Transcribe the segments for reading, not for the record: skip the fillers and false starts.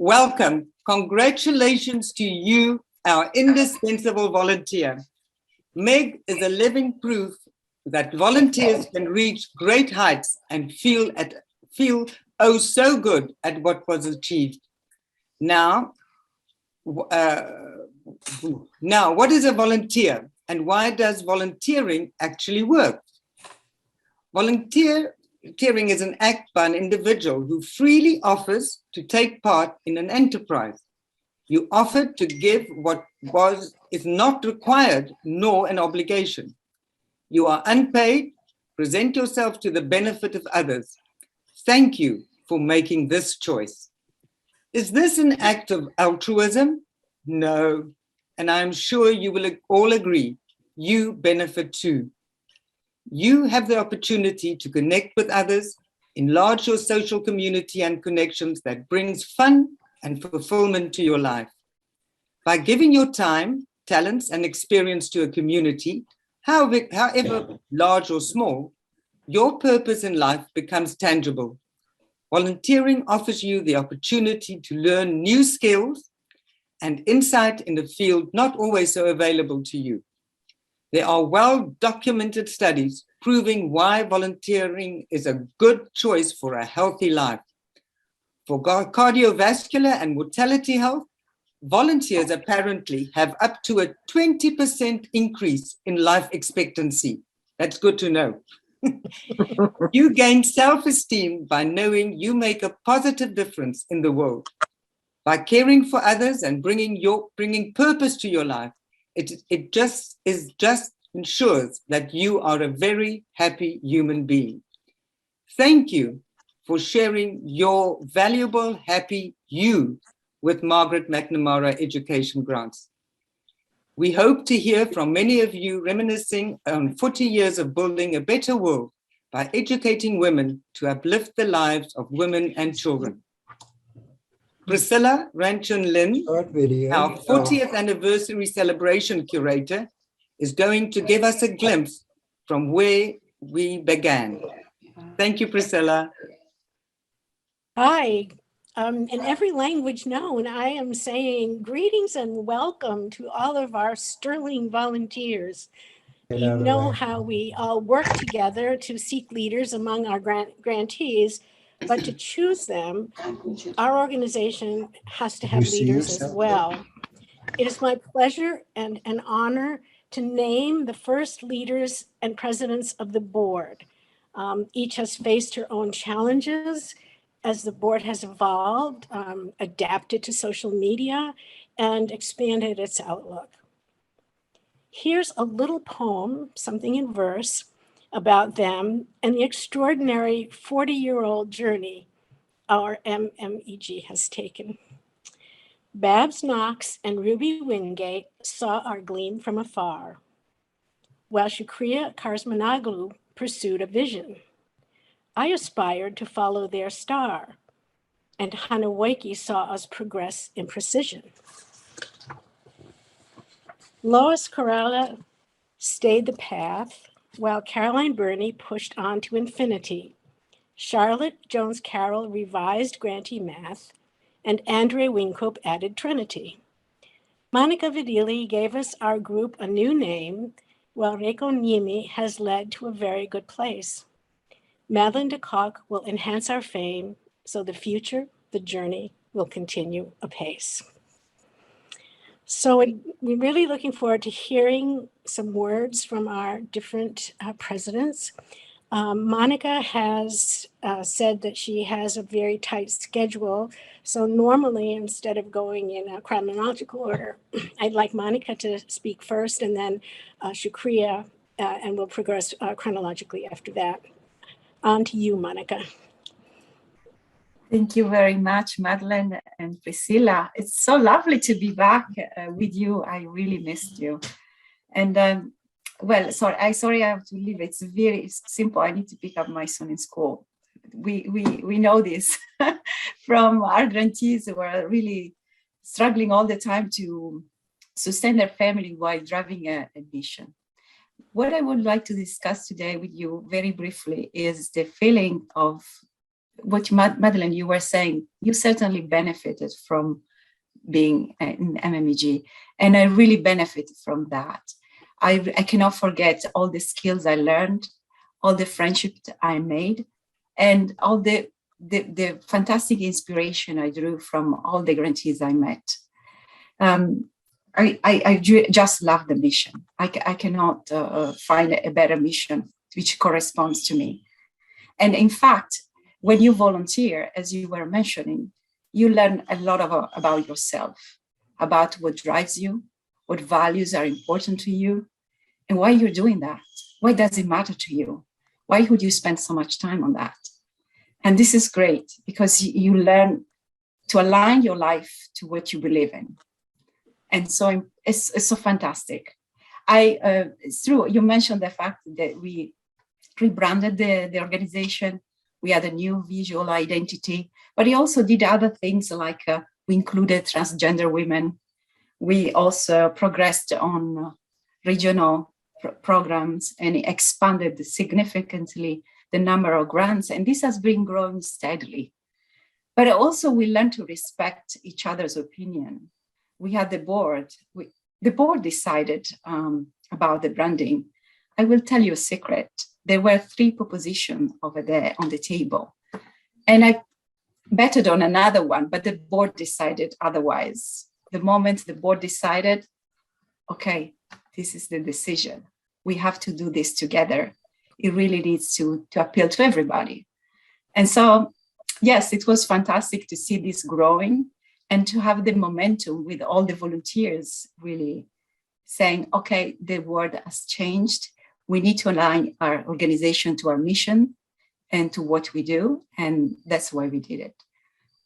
Welcome. Congratulations to you, our indispensable volunteer. Meg is a living proof that volunteers can reach great heights and feel oh so good at what was achieved. Now, what is a volunteer and why does volunteering actually work? Volunteering is an act by an individual who freely offers to take part in an enterprise. You offer to give what is not required nor an obligation. You are unpaid, present yourself to the benefit of others. Thank you for making this choice. Is this an act of altruism? No, and I'm sure you will all agree, you benefit too. You have the opportunity to connect with others, enlarge your social community and connections that brings fun and fulfillment to your life. By giving your time, talents, and experience to a community, however large or small, your purpose in life becomes tangible. Volunteering offers you the opportunity to learn new skills and insight in a field not always so available to you. There are well-documented studies proving why volunteering is a good choice for a healthy life. For cardiovascular and mortality health, volunteers apparently have up to a 20% increase in life expectancy. That's good to know. You gain self-esteem by knowing you make a positive difference in the world. By caring for others and bringing purpose to your life, it just ensures that you are a very happy human being. Thank you for sharing your valuable, happy you with Margaret McNamara Education Grants. We hope to hear from many of you reminiscing on 40 years of building a better world by educating women to uplift the lives of women and children. Priscilla Ranchon-Lynn, our 40th anniversary celebration curator, is going to give us a glimpse from where we began. Thank you, Priscilla. Hi. In every language known, I am saying greetings and welcome to all of our sterling volunteers. You know how we all work together to seek leaders among our grantees, but to choose them, our organization has to have leaders as well. It is my pleasure and an honor to name the first leaders and presidents of the board. Each has faced her own challenges as the board has evolved, adapted to social media, and expanded its outlook. Here's a little poem, something in verse, about them and the extraordinary 40-year-old journey our MMEG has taken. Babs Knox and Ruby Wingate saw our gleam from afar, while Shukriya Karsmanoglu pursued a vision. I aspired to follow their star, and Hanawaiki saw us progress in precision. Lois Corrala stayed the path, while Caroline Burney pushed on to infinity. Charlotte Jones Carroll revised grantee math, and Andre Winkoop added Trinity. Monica Vidili gave us our group a new name, while Reiko Nimi has led to a very good place. Madeline DeCock will enhance our fame, so the future, the journey, will continue apace. So we're really looking forward to hearing some words from our different presidents. Monica has said that she has a very tight schedule. So normally, instead of going in a chronological order, I'd like Monica to speak first and then Shukriya, and we'll progress chronologically after that. On to you, Monica. Thank you very much, Madeleine and Priscilla. It's so lovely to be back with you. I really missed you. And well, sorry I have to leave. It's very simple. I need to pick up my son in school. We know this from our grantees who are really struggling all the time to sustain their family while driving a mission. What I would like to discuss today with you very briefly is the feeling of what Madeleine, you were saying, you certainly benefited from being in MMEG, and I really benefited from that. I cannot forget all the skills I learned, all the friendships I made, and all the fantastic inspiration I drew from all the grantees I met. I just love the mission. I cannot find a better mission which corresponds to me. And in fact, when you volunteer, as you were mentioning, you learn a lot about yourself, about what drives you, what values are important to you, and why you're doing that. Why does it matter to you? Why would you spend so much time on that? And this is great because you learn to align your life to what you believe in. And so it's so fantastic. It's true, you mentioned the fact that we rebranded the organization. We had a new visual identity, but we also did other things like we included transgender women. We also progressed on regional programs and expanded significantly the number of grants. And this has been growing steadily. But also we learned to respect each other's opinion. We had the board. The board decided about the branding. I will tell you a secret. There were 3 propositions over there on the table. And I betted on another one, but the board decided otherwise. The moment the board decided, okay, this is the decision. We have to do this together. It really needs to appeal to everybody. And so, yes, it was fantastic to see this growing and to have the momentum with all the volunteers really saying, okay, the world has changed. We need to align our organization to our mission and to what we do. And that's why we did it.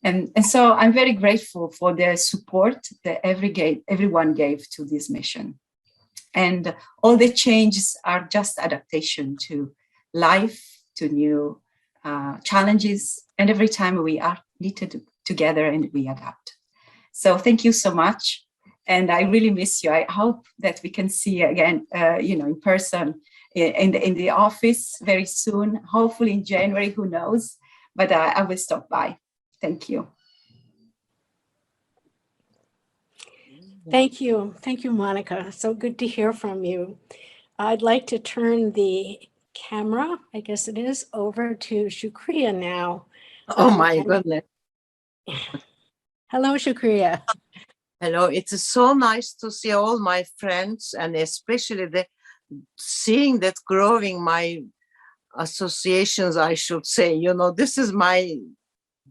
And so I'm very grateful for the support that everyone gave to this mission. And all the changes are just adaptation to life, to new challenges. And every time we are knitted together and we adapt. So thank you so much. And I really miss you. I hope that we can see you again, in person in the office very soon, hopefully in January, who knows, but I will stop by. Thank you. Thank you. Thank you, Monica. So good to hear from you. I'd like to turn the camera, I guess it is, over to Shukriya now. Oh my goodness. Hello, Shukriya. Hello. It is so nice to see all my friends and especially seeing that growing my associations, I should say. This is my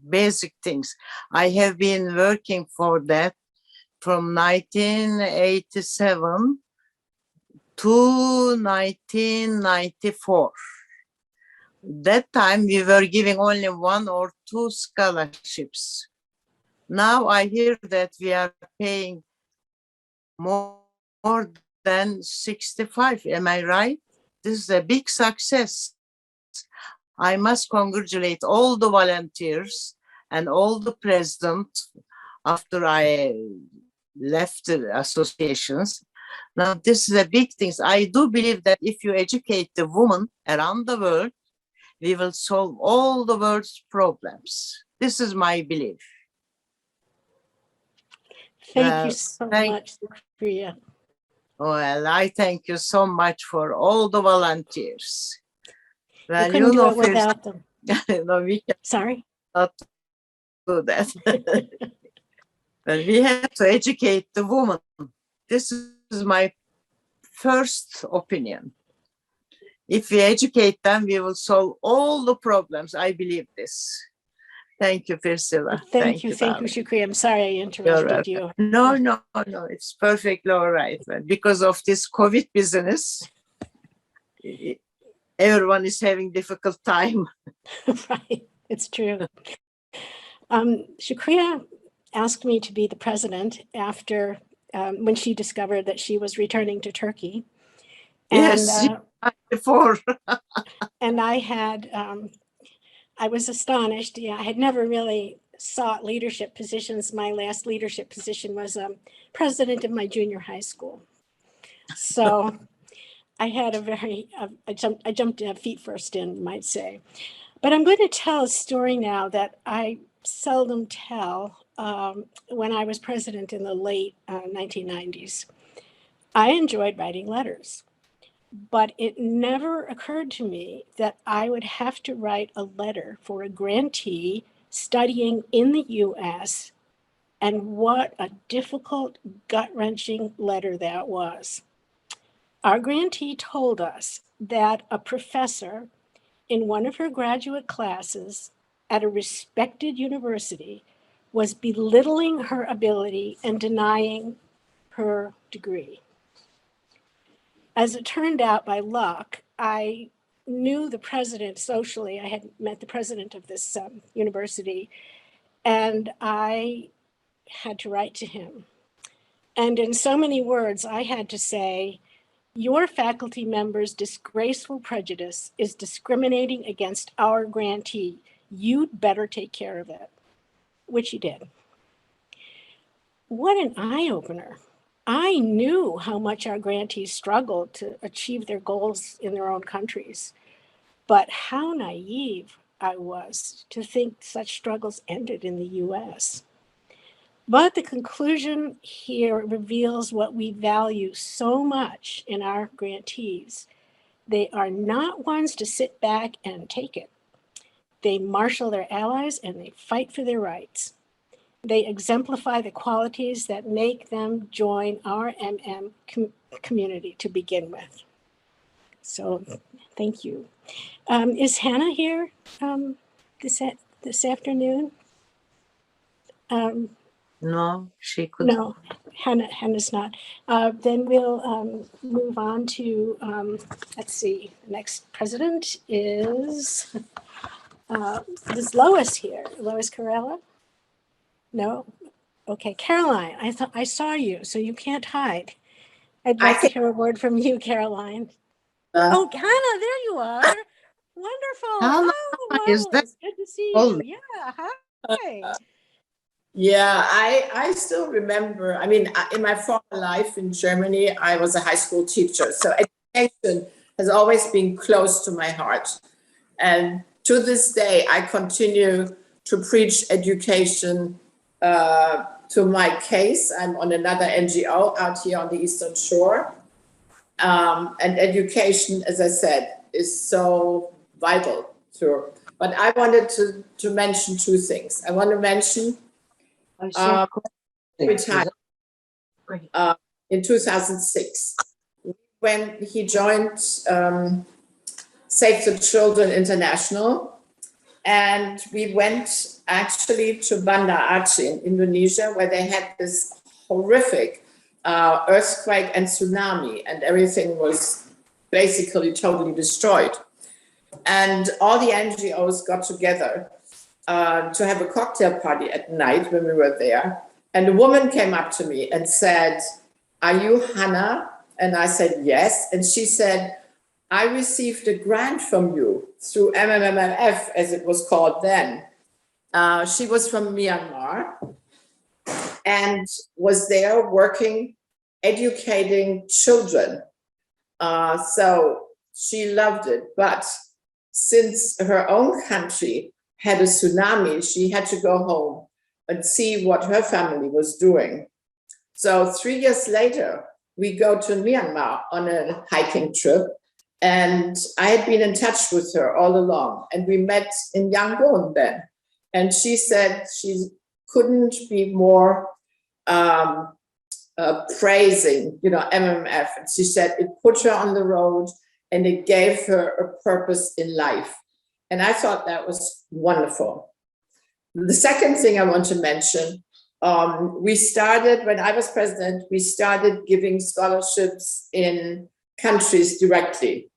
basic things. I have been working for that from 1987 to 1994. That time we were giving only 1 or 2 scholarships. Now I hear that we are paying more than 65. Am I right? This is a big success. I must congratulate all the volunteers and all the presidents after I left the associations. Now, this is a big thing. I do believe that if you educate the women around the world, we will solve all the world's problems. This is my belief. Thank you so much, Shukriya. Well, I thank you so much for all the volunteers. Well, you couldn't do it without them. No, we Sorry? cannot do that. Well, we have to educate the woman. This is my first opinion. If we educate them, we will solve all the problems. I believe this. Thank you, Priscilla. Thank you, Shukriya. I'm sorry I interrupted you. No, it's perfectly all right. Because of this COVID business, everyone is having difficult time. Right, it's true. Shukriya asked me to be the president after when she discovered that she was returning to Turkey. And, yes, before. And I was astonished. Yeah, I had never really sought leadership positions. My last leadership position was president of my junior high school. So I had I jumped feet first in, you might say. But I'm going to tell a story now that I seldom tell. When I was president in the late 1990s, I enjoyed writing letters, but it never occurred to me that I would have to write a letter for a grantee studying in the US, and what a difficult, gut-wrenching letter that was. Our grantee told us that a professor in one of her graduate classes at a respected university was belittling her ability and denying her degree. As it turned out, by luck, I knew the president socially. I had met the president of this university, and I had to write to him. And in so many words, I had to say, your faculty members' disgraceful prejudice is discriminating against our grantee. You'd better take care of it, which he did. What an eye-opener. I knew how much our grantees struggled to achieve their goals in their own countries, but how naive I was to think such struggles ended in the US. But the conclusion here reveals what we value so much in our grantees. They are not ones to sit back and take it. They marshal their allies and they fight for their rights. They exemplify the qualities that make them join our community to begin with. So thank you. Is Hannah here this afternoon? No, she couldn't. No, Hannah's not. Then we'll move on to, let's see, the next president is Lois here? Lois Carella? No? Okay, Caroline, I thought I saw you, so you can't hide. I'd like to hear a word from you, Caroline. Oh, Hannah, there you are. Wonderful. Hannah, Oh, is that it's good to see all you. Yeah, hi. Yeah, I still remember, I mean, in my former life in Germany, I was a high school teacher. So education has always been close to my heart. And to this day, I continue to preach education to my case. I'm on another NGO out here on the Eastern Shore. And education, as I said, is so vital to. But I wanted to mention two things. I want to mention retired in 2006 when he joined Save the Children International, and we went actually to Banda Aceh in Indonesia, where they had this horrific earthquake and tsunami, and everything was basically totally destroyed. And all the NGOs got together to have a cocktail party at night when we were there. And a woman came up to me and said, "Are you Hannah?" And I said, "Yes." And she said, "I received a grant from you through MMEG, as it was called then." She was from Myanmar and was there working, educating children. So she loved it. But since her own country had a tsunami, she had to go home and see what her family was doing. So 3 years later, we go to Myanmar on a hiking trip, and I had been in touch with her all along, and we met in Yangon then. And she said she couldn't be more praising, MMF. And she said it put her on the road and it gave her a purpose in life. And I thought that was wonderful. The second thing I want to mention, we started, when I was president, we started giving scholarships in countries directly,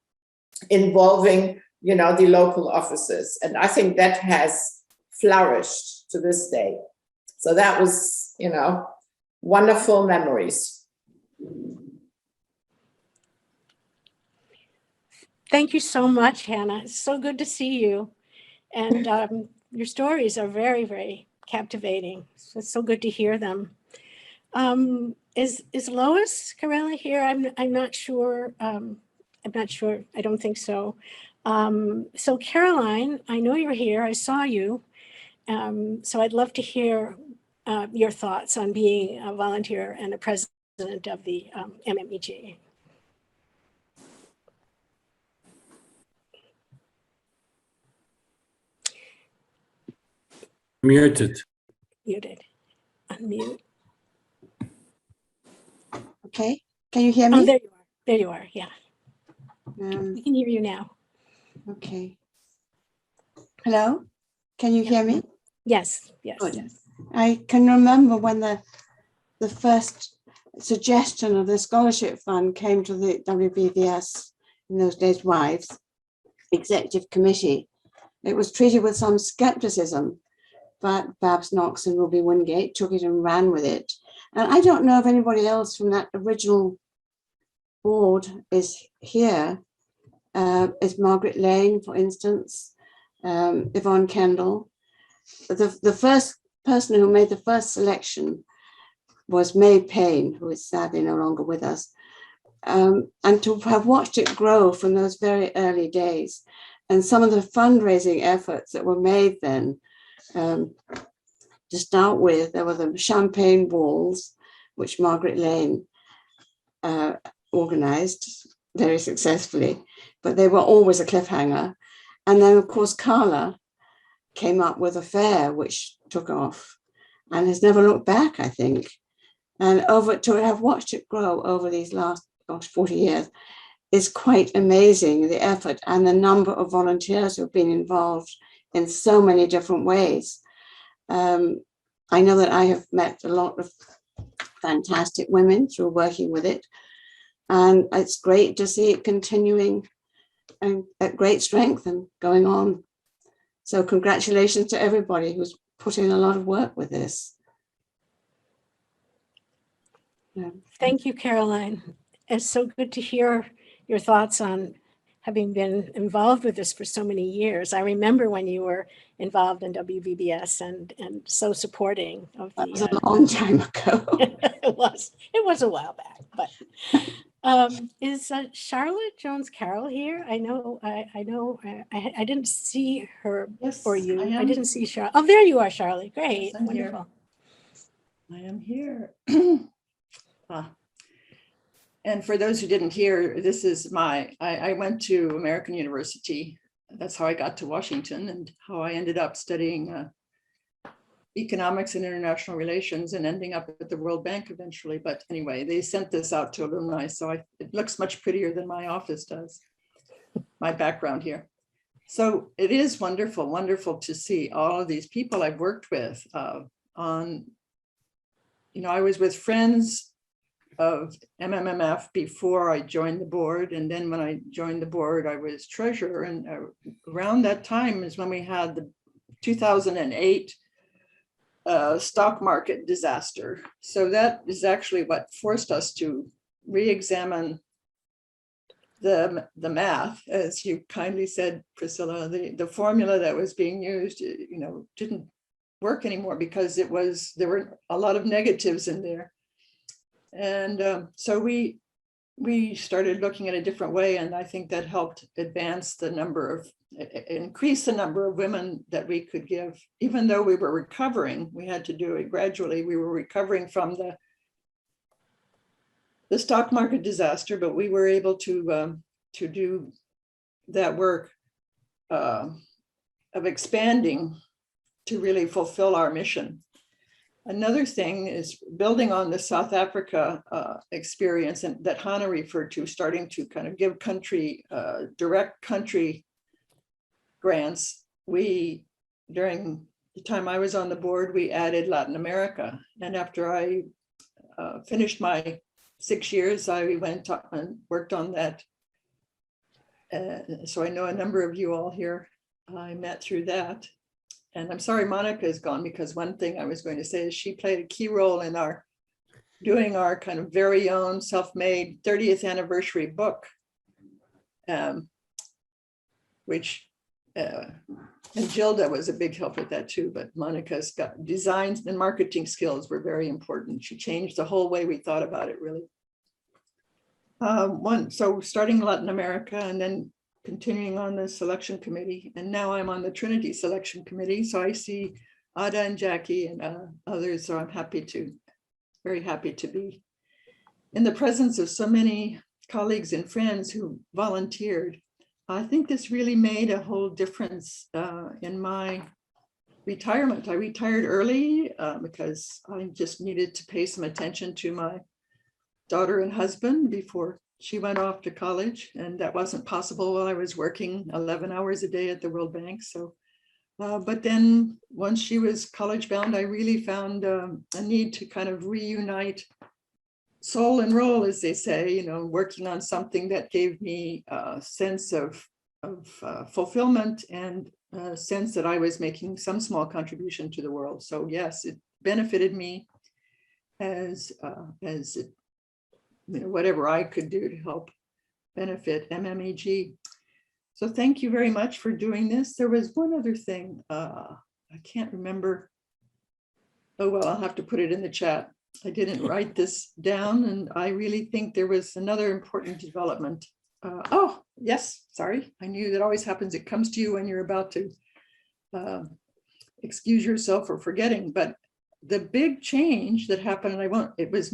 involving, the local offices. And I think that has flourished to this day. So that was, wonderful memories. Thank you so much, Hannah. It's so good to see you. And your stories are very, very captivating. So it's so good to hear them. Is Lois Carella here? I'm not sure. I don't think so. So Caroline, I know you're here. I saw you. So I'd love to hear your thoughts on being a volunteer and a president of the MMEG. Muted. Muted. Unmute. Okay, can you hear Oh, me? there you are. There you are. Yeah, we can hear you now. Okay. Hello, can you hear me? Yes, yes. Good. I can remember when the first suggestion of the scholarship fund came to the WBVS, in those days wives, executive committee. It was treated with some skepticism, but Babs Knox and Ruby Wingate took it and ran with it. And I don't know if anybody else from that original board is here. Is Margaret Lane, for instance, Yvonne Kendall. The first person who made the first selection was May Payne, who is sadly no longer with us. And to have watched it grow from those very early days, and some of the fundraising efforts that were made then, to start with, there were the champagne balls, which Margaret Lane organized very successfully, but they were always a cliffhanger. And then, of course, Carla came up with a fair, which took off and has never looked back, I think. And to have watched it grow over these last 40 years is quite amazing, the effort and the number of volunteers who have been involved in so many different ways. I know that I have met a lot of fantastic women through working with it. And it's great to see it continuing and at great strength and going on. So congratulations to everybody who's put in a lot of work with this. Yeah. Thank you, Caroline. It's so good to hear your thoughts on having been involved with this for so many years. I remember when you were involved in WVBS and so supporting of the. That was a long time ago. It was a while back, but is Charlotte Jones Carroll here? I know I didn't see her or you. I didn't see Charlotte. Oh, there you are, Charlotte. Great, Yes, wonderful. I am here. And for those who didn't hear, this is I went to American University. That's how I got to Washington and how I ended up studying economics and international relations and ending up at the World Bank eventually. But anyway, they sent this out to alumni. So it looks much prettier than my office does, my background here. So it is wonderful, wonderful to see all of these people I've worked with on, I was with friends of MMMF before I joined the board. And then when I joined the board, I was treasurer. And around that time is when we had the 2008 stock market disaster. So that is actually what forced us to re-examine the math, as you kindly said, Priscilla. The formula that was being used, didn't work anymore because there were a lot of negatives in there. And so we started looking at a different way, and I think that helped increase the number of women that we could give. Even though we were recovering, we had to do it gradually. We were recovering from the stock market disaster, but we were able to do that work of expanding to really fulfill our mission. Another thing is building on the South Africa experience and that Hannah referred to, starting to kind of give direct country grants. During the time I was on the board, we added Latin America. And after I finished my 6 years, I went and worked on that. So I know a number of you all here I met through that. And I'm sorry Monica is gone, because one thing I was going to say is she played a key role in doing our kind of very own self-made 30th anniversary book, which, and Gilda was a big help with that too, but Monica's got designs and marketing skills were very important. She changed the whole way we thought about it, really. So starting Latin America and then continuing on the selection committee. And now I'm on the Trinity selection committee. So I see Ada and Jackie and others. So I'm very happy to be in the presence of so many colleagues and friends who volunteered. I think this really made a whole difference in my retirement. I retired early because I just needed to pay some attention to my daughter and husband before she went off to college. And that wasn't possible while I was working 11 hours a day at the World Bank. So, but then once she was college bound, I really found a need to kind of reunite soul and role, as they say, you know, working on something that gave me a sense of fulfillment and a sense that I was making some small contribution to the world. So yes, it benefited me as it, you know, whatever I could do to help benefit MMEG. So thank you very much for doing this. There was one other thing, I can't remember. Oh, well, I'll have to put it in the chat. I didn't write this down, and I really think there was another important development. Oh, yes, sorry. I knew that always happens. It comes to you when you're about to excuse yourself for forgetting. But the big change that happened, and it was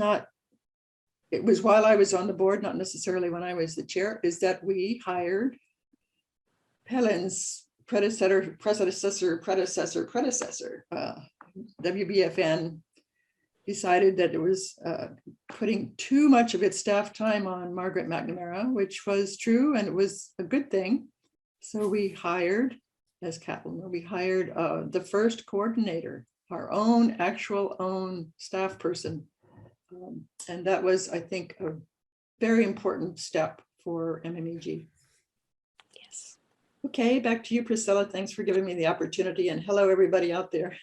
while I was on the board, not necessarily when I was the chair, is that we hired Pelin's predecessor. WBFN decided that it was putting too much of its staff time on Margaret McNamara, which was true, and it was a good thing. So we hired, as Kathleen, we hired the first coordinator, our own staff person. And that was, I think, a very important step for MMEG. Yes. Okay, back to you, Priscilla. Thanks for giving me the opportunity, and hello, everybody out there.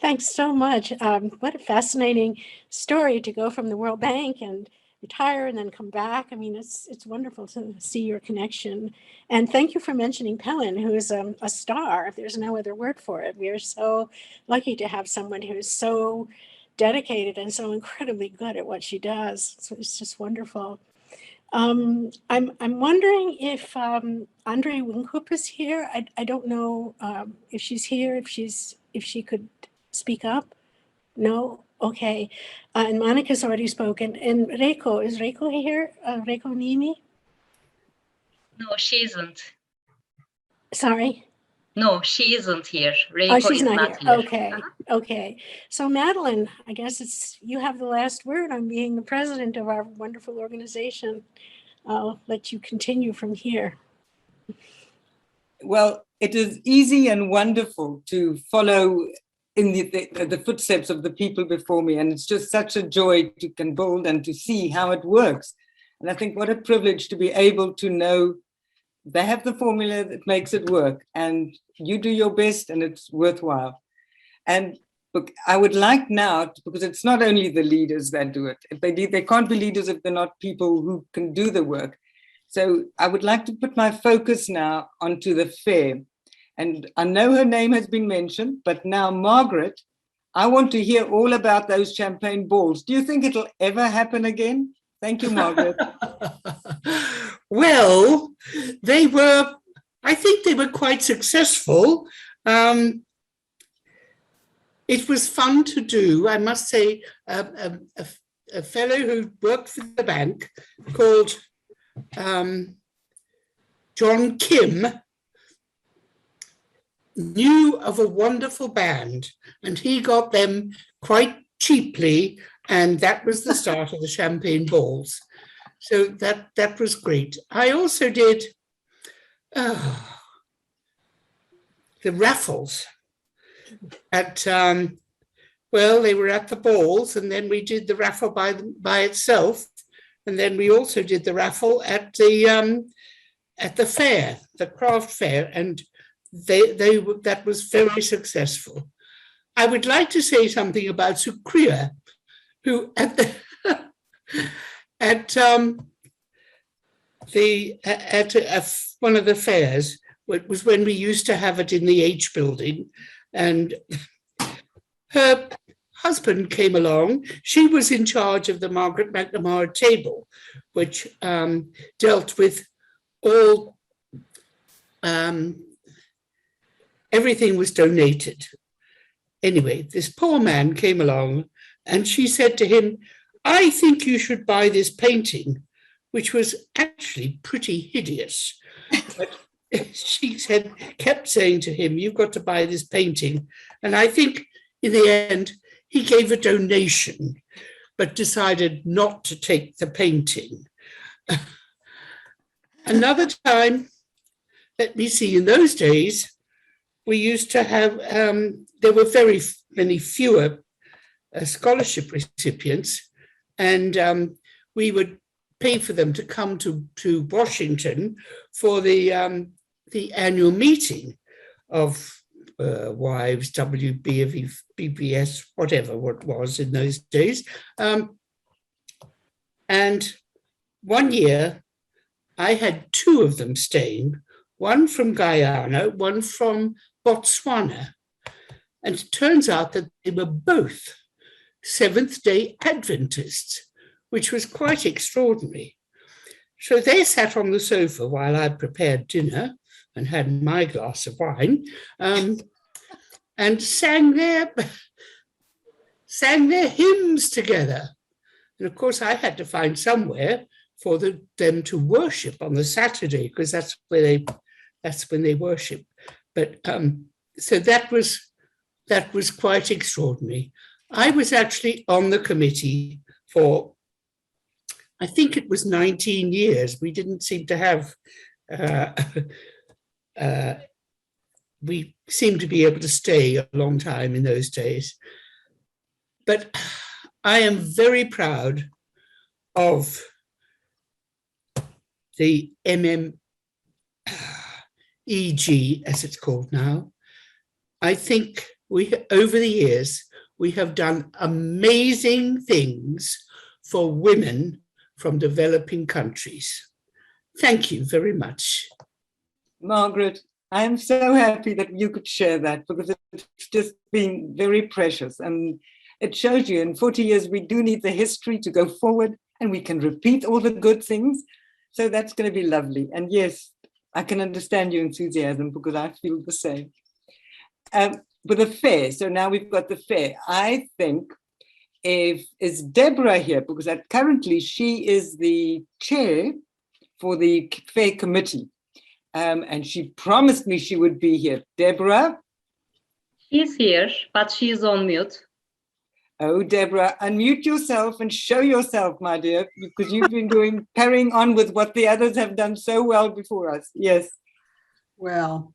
Thanks so much. What a fascinating story to go from the World Bank and retire and then come back. I mean, it's wonderful to see your connection. And thank you for mentioning Pelin, who is a star. There's no other word for it. We are so lucky to have someone who is so dedicated and so incredibly good at what she does. So it's just wonderful. I'm wondering if Andre Winkup is here. I don't know if she's here, if she could speak up. No? Okay. And Monica's already spoken. And Reiko, is Reiko here? Reiko Nimi? No, she isn't. Sorry? No, she isn't here. Reiko Oh, she's is not here. Okay. Okay. So Madeline, I guess you have the last word on being the president of our wonderful organization. I'll let you continue from here. Well, it is easy and wonderful to follow in the footsteps of the people before me. And it's just such a joy to can build and to see how it works. And I think what a privilege to be able to know they have the formula that makes it work, and you do your best and it's worthwhile. And I would like now, because it's not only the leaders that do it. They can't be leaders if they're not people who can do the work. So I would like to put my focus now onto the fair. And I know her name has been mentioned, but now Margaret, I want to hear all about those champagne balls. Do you think it'll ever happen again? Thank you, Margaret. Well, I think they were quite successful. It was fun to do. I must say, a fellow who worked for the bank called John Kim knew of a wonderful band, and he got them quite cheaply, and that was the start of the champagne balls. So that was great. I also did the raffles at, well, they were at the balls, and then we did the raffle by itself. And then we also did the raffle at the fair, the craft fair, and that was very successful. I would like to say something about Sucria, who at one of the fairs, it was when we used to have it in the H building, and her husband came along. She was in charge of the Margaret McNamara table, which dealt with all everything was donated. Anyway, this poor man came along and she said to him, I think you should buy this painting, which was actually pretty hideous. But she said, kept saying to him, you've got to buy this painting. And I think in the end, he gave a donation, but decided not to take the painting. Another time, let me see, in those days, we used to have, there were very many fewer scholarship recipients, and we would pay for them to come to Washington for the annual meeting of wives, WB, BBS, whatever it was in those days. And one year, I had two of them staying, one from Guyana, one from Botswana. And it turns out that they were both Seventh-day Adventists, which was quite extraordinary. So they sat on the sofa while I prepared dinner and had my glass of wine, and sang their hymns together. And of course, I had to find somewhere for them to worship on the Saturday, because that's when they worship. But so that was quite extraordinary. I was actually on the committee for, I think it was 19 years. We didn't seem to have, we seemed to be able to stay a long time in those days. But I am very proud of the MMEG, as it's called now. I think over the years, we have done amazing things for women from developing countries. Thank you very much. Margaret, I am so happy that you could share that, because it's just been very precious. And it shows you in 40 years, we do need the history to go forward, and we can repeat all the good things. So that's going to be lovely. And yes, I can understand your enthusiasm, because I feel the same. With the fair, so now we've got the fair. I think is Deborah here, because currently she is the chair for the fair committee. And she promised me she would be here. Deborah? She's here, but she's on mute. Oh, Deborah, unmute yourself and show yourself, my dear, because you've been carrying on with what the others have done so well before us. Yes. Well,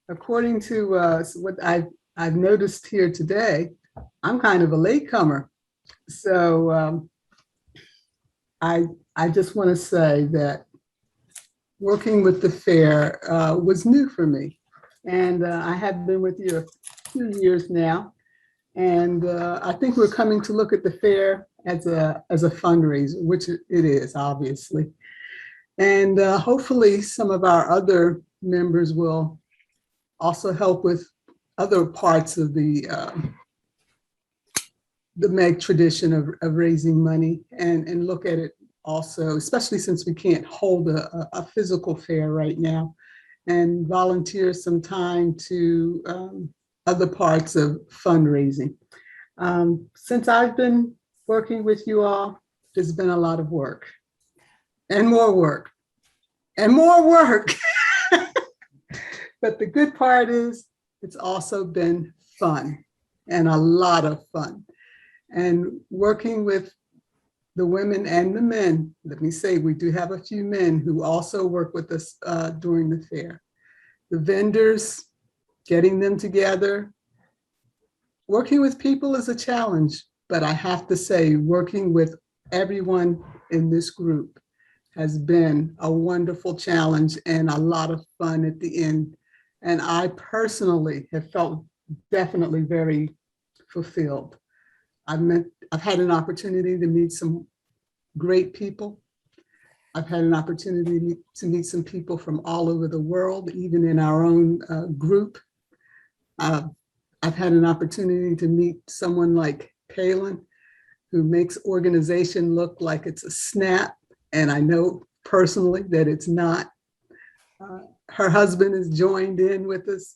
according to what I've noticed here today, I'm kind of a latecomer. So I just want to say that working with the fair was new for me. And I have been with you a few years now. And I think we're coming to look at the fair as a fundraiser, which it is, obviously. And hopefully some of our other members will also help with other parts of the MEG tradition of raising money, and look at it also, especially since we can't hold a physical fair right now, and volunteer some time to other parts of fundraising. Since I've been working with you all, there's been a lot of work, and more work, and more work. But the good part is it's also been fun, and a lot of fun. And working with the women and the men, let me say, we do have a few men who also work with us during the fair. The vendors, getting them together. Working with people is a challenge, but I have to say, working with everyone in this group has been a wonderful challenge and a lot of fun at the end. And I personally have felt definitely very fulfilled. I've had an opportunity to meet some great people. I've had an opportunity to meet some people from all over the world, even in our own group. I've had an opportunity to meet someone like Palin, who makes organization look like it's a snap. And I know personally that it's not. her husband is joined in with us.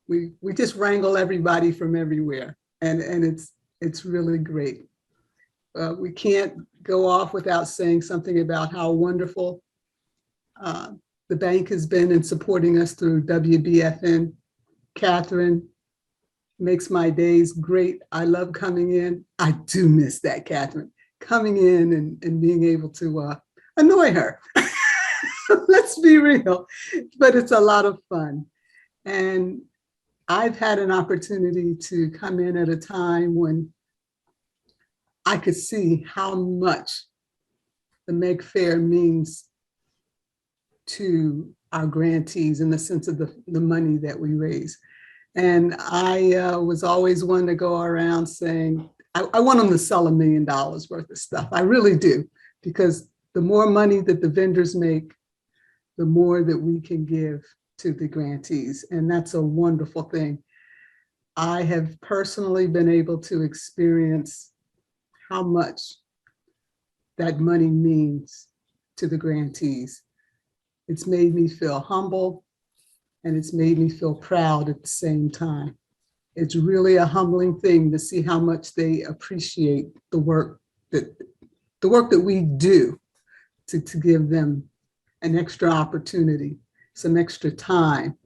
We just wrangle everybody from everywhere, and it's really great. We can't go off without saying something about how wonderful the bank has been in supporting us through WBFN. Catherine makes my days great. I love coming in. I do miss that, Catherine, coming in and being able to annoy her. Let's be real, but it's a lot of fun. And I've had an opportunity to come in at a time when I could see how much the MEG Fair means to our grantees in the sense of the money that we raise. And I was always one to go around saying, I want them to sell $1 million worth of stuff. I really do, because the more money that the vendors make, the more that we can give to the grantees. And that's a wonderful thing. I have personally been able to experience how much that money means to the grantees. It's made me feel humble, and it's made me feel proud at the same time. It's really a humbling thing to see how much they appreciate the work that we do to give them an extra opportunity, some extra time,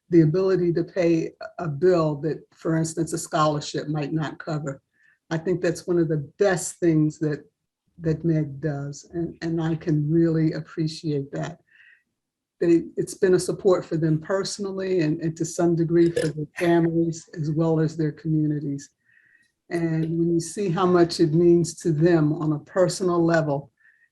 the ability to pay a bill that, for instance, a scholarship might not cover. I think that's one of the best things that MEG does, and I can really appreciate that. It's been a support for them personally and to some degree for their families as well as their communities. And when you see how much it means to them on a personal level,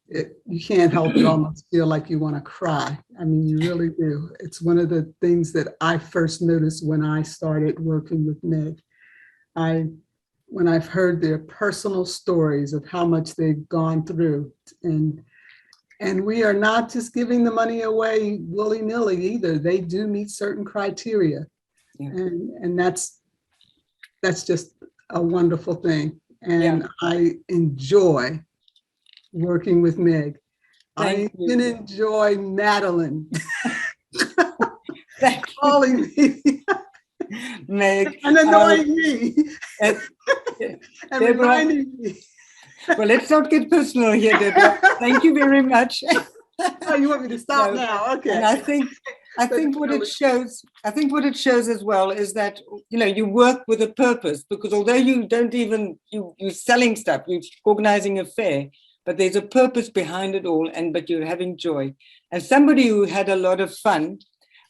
you can't help but almost feel like you want to cry. I mean, you really do. It's one of the things that I first noticed when I started working with MEG. When I've heard their personal stories of how much they've gone through, and we are not just giving the money away willy-nilly either. They do meet certain criteria. Yeah. And that's just a wonderful thing. And yeah. I enjoy working with MEG. I can enjoy Madeline calling me MEG and annoying me and reminding me. Well, let's not get personal here, Deborah. Thank you very much. Oh, you want me to stop now? Okay. And I think what it shows, as well is that, you work with a purpose, because although you don't even, you're selling stuff, you're organizing a fair, but there's a purpose behind it all, but you're having joy. And somebody who had a lot of fun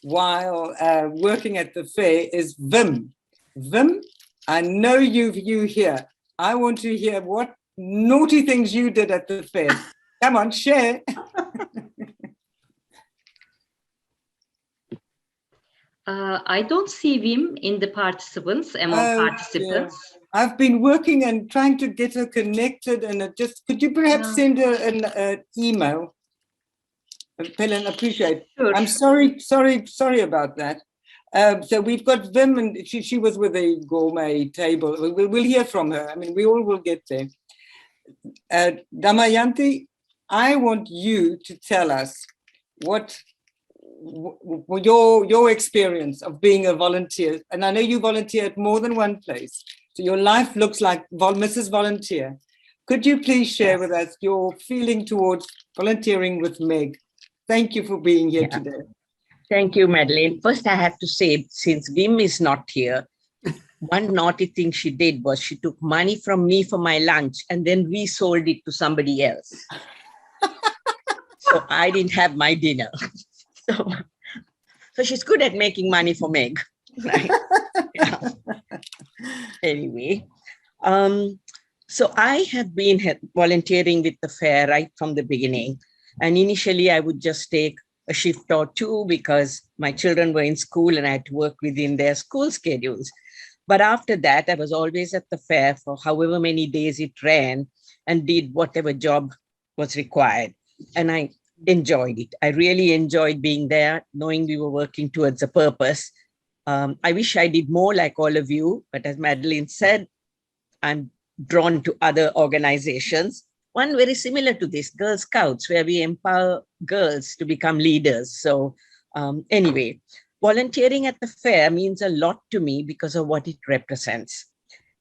while working at the fair is Vim. Vim, I know you here. I want to hear what naughty things you did at the fair. Come on, share. I don't see Wim in the participants, among participants. Yeah. I've been working and trying to get her connected, and could you perhaps send her an email? Helen, appreciate. Sure. I'm sorry about that. So we've got Vim, and she was with a gourmet table. We'll hear from her. I mean, we all will get there. Damayanti, I want you to tell us what your experience of being a volunteer, and I know you volunteer at more than one place, so your life looks like Mrs. Volunteer. Could you please share with us your feeling towards volunteering with MEG? Thank you for being here today. Thank you, Madeline. First, I have to say, since Wim is not here, one naughty thing she did was she took money from me for my lunch and then resold it to somebody else. So I didn't have my dinner. So she's good at making money for MEG. Right? Yeah. Anyway, so I have been volunteering with the fair right from the beginning. And initially, I would just take a shift or two because my children were in school and I had to work within their school schedules. But after that, I was always at the fair for however many days it ran and did whatever job was required. And I enjoyed it. I really enjoyed being there, knowing we were working towards a purpose. I wish I did more like all of you, but as Madeline said, I'm drawn to other organizations. One very similar to this, Girl Scouts, where we empower girls to become leaders. So Anyway, volunteering at the fair means a lot to me because of what it represents.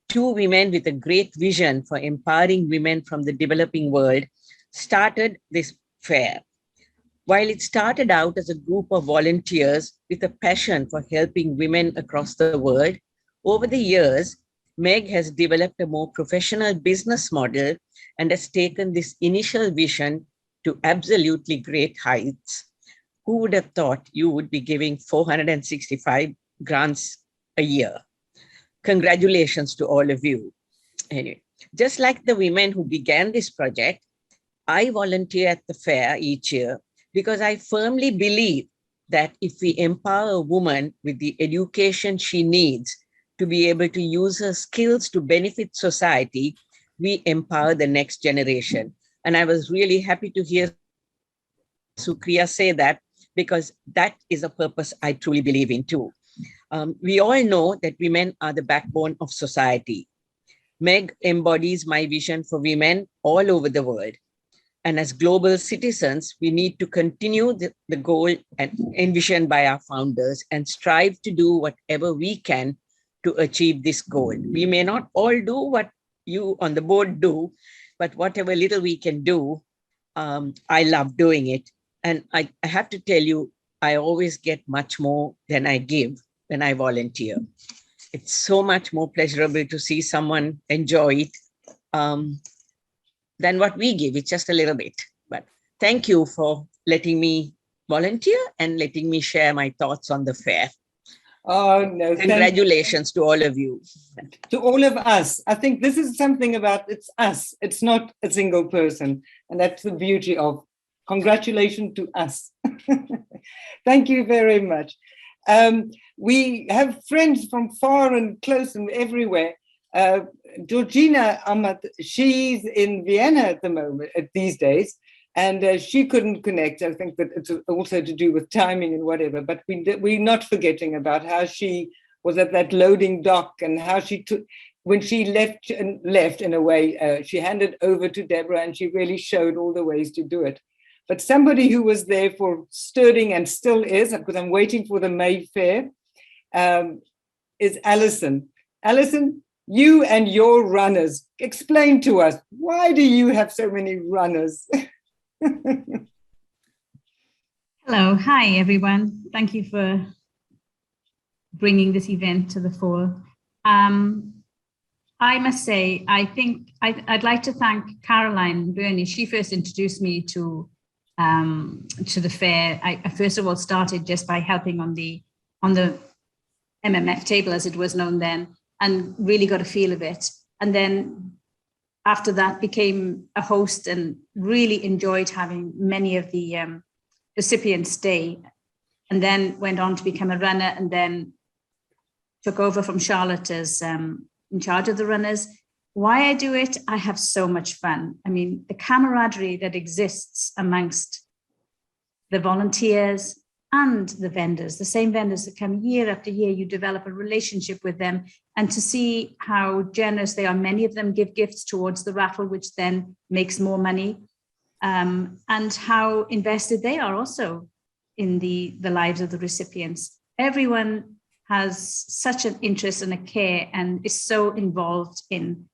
Two women with a great vision for empowering women from the developing world started this fair. While it started out as a group of volunteers with a passion for helping women across the world, over the years, Meg has developed a more professional business model and has taken this initial vision to absolutely great heights. Who would have thought you would be giving 465 grants a year? Congratulations to all of you. Anyway, just like the women who began this project, I volunteer at the fair each year because I firmly believe that if we empower a woman with the education she needs to be able to use her skills to benefit society, we empower the next generation. And I was really happy to hear Supriya say that, because that is a purpose I truly believe in too. We all know that women are the backbone of society. Meg embodies my vision for women all over the world. And as global citizens, we need to continue the goal envisioned by our founders and strive to do whatever we can to achieve this goal. We may not all do what you on the board do, but whatever little we can do, I love doing it. And I have to tell you, I always get much more than I give when I volunteer. It's so much more pleasurable to see someone enjoy it than what we give. It's just a little bit. But thank you for letting me volunteer and letting me share my thoughts on the fair. Oh, no. Congratulations to all of you. To all of us. I think this is something about it's us. It's not a single person. And that's the beauty of congratulations to us. Thank you very much. We have friends from far and close and everywhere. Georgina Amat, she's in Vienna at the moment, these days, and she couldn't connect. I think that it's also to do with timing and whatever, but we're not forgetting about how she was at that loading dock and how she took, when she left in a way, she handed over to Deborah and she really showed all the ways to do it. But somebody who was there for Stirling and still is, because I'm waiting for the May Fair, is Alison. Alison, you and your runners, explain to us, why do you have so many runners? Hello, hi everyone. Thank you for bringing this event to the fore. I must say, I think I'd like to thank Caroline Burney. She first introduced me to the fair. I first of all started just by helping on the MMF table, as it was known then, and really got a feel of it. And then after that became a host and really enjoyed having many of the recipients stay, and then went on to become a runner, and then took over from Charlotte as in charge of the runners. Why I do it, I have so much fun. I mean, the camaraderie that exists amongst the volunteers and the vendors, the same vendors that come year after year, you develop a relationship with them, and to see how generous they are. Many of them give gifts towards the raffle, which then makes more money, and how invested they are also in the lives of the recipients. Everyone has such an interest and a care and is so involved in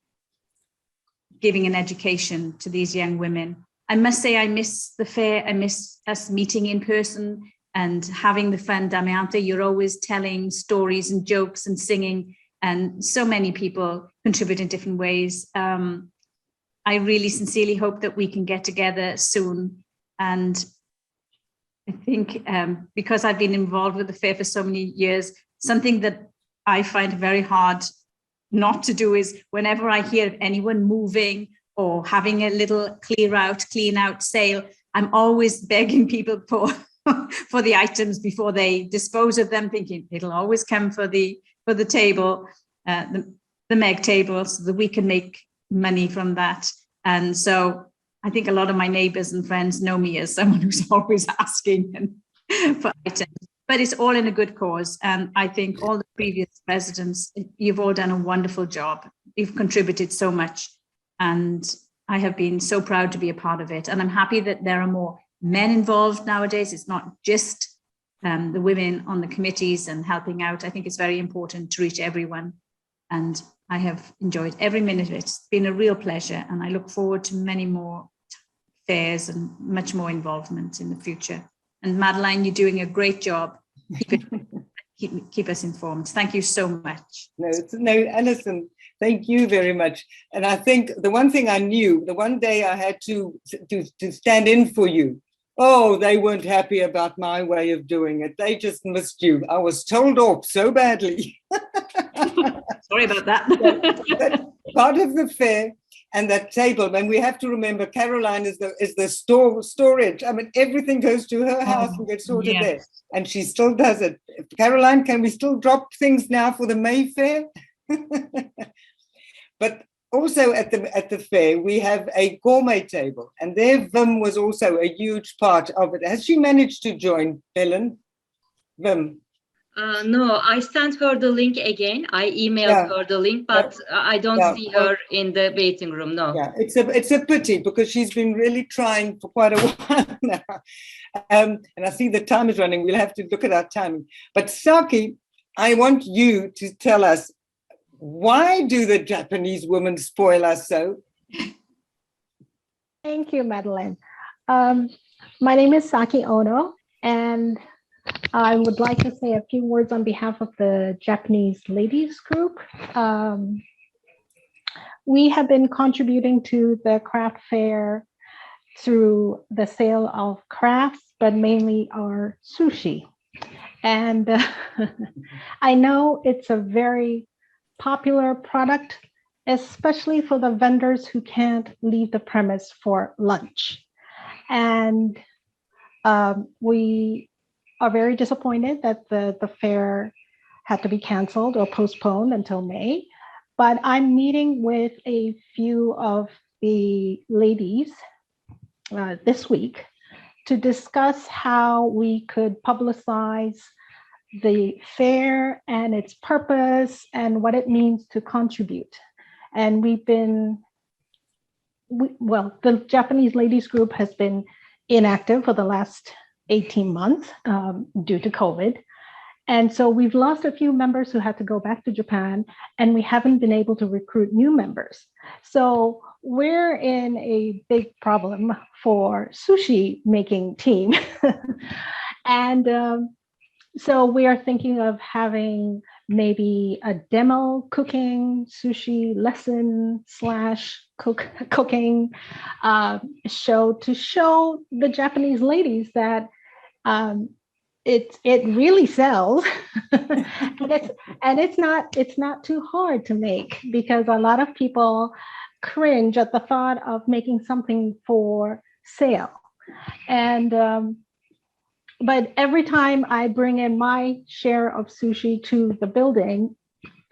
giving an education to these young women. I must say I miss the fair. I miss us meeting in person and having the fun. Damiante, you're always telling stories and jokes and singing, and so many people contribute in different ways. I really sincerely hope that we can get together soon. And I think because I've been involved with the fair for so many years, something that I find very hard not to do is whenever I hear of anyone moving or having a little clean out sale, I'm always begging people for the items before they dispose of them, thinking it'll always come for the table, the MEG table, so that we can make money from that. And so I think a lot of my neighbors and friends know me as someone who's always asking for items. But it's all in a good cause. And I think all the previous presidents, you've all done a wonderful job. You've contributed so much. And I have been so proud to be a part of it. And I'm happy that there are more men involved nowadays. It's not just the women on the committees and helping out. I think it's very important to reach everyone. And I have enjoyed every minute of it. It's been a real pleasure. And I look forward to many more fairs and much more involvement in the future. And Madeline, you're doing a great job. Keep us informed. Thank you so much. No, Alison, thank you very much. And I think the one thing I knew, the one day I had to stand in for you, oh, they weren't happy about my way of doing it. They just missed you. I was told off so badly. Sorry about that. But part of the fair and that table, and we have to remember Caroline is the storage. I mean, everything goes to her house and gets sorted there. And she still does it. Caroline, can we still drop things now for the May Fair? But also at the fair, we have a gourmet table, and there Vim was also a huge part of it. Has she managed to join, Helen? Vim? No, I sent her the link again. I emailed her the link, but I don't see her in the waiting room. No. Yeah, it's a pity because she's been really trying for quite a while now. And I see the time is running. We'll have to look at our timing. But Saki, I want you to tell us, why do the Japanese women spoil us so? Thank you, Madeline. My name is Saki Ono, and I would like to say a few words on behalf of the Japanese ladies group. We have been contributing to the craft fair through the sale of crafts, but mainly our sushi. And I know it's a very popular product, especially for the vendors who can't leave the premise for lunch. And we are very disappointed that the fair had to be canceled or postponed until May. But I'm meeting with a few of the ladies this week to discuss how we could publicize the fair and its purpose and what it means to contribute. And the Japanese ladies group has been inactive for the last 18 months due to COVID. And so we've lost a few members who had to go back to Japan, and we haven't been able to recruit new members. So we're in a big problem for sushi making team. And so we are thinking of having maybe a demo cooking sushi lesson / cooking show to show the Japanese ladies that it really sells. and it's not too hard to make, because a lot of people cringe at the thought of making something for sale. And but every time I bring in my share of sushi to the building,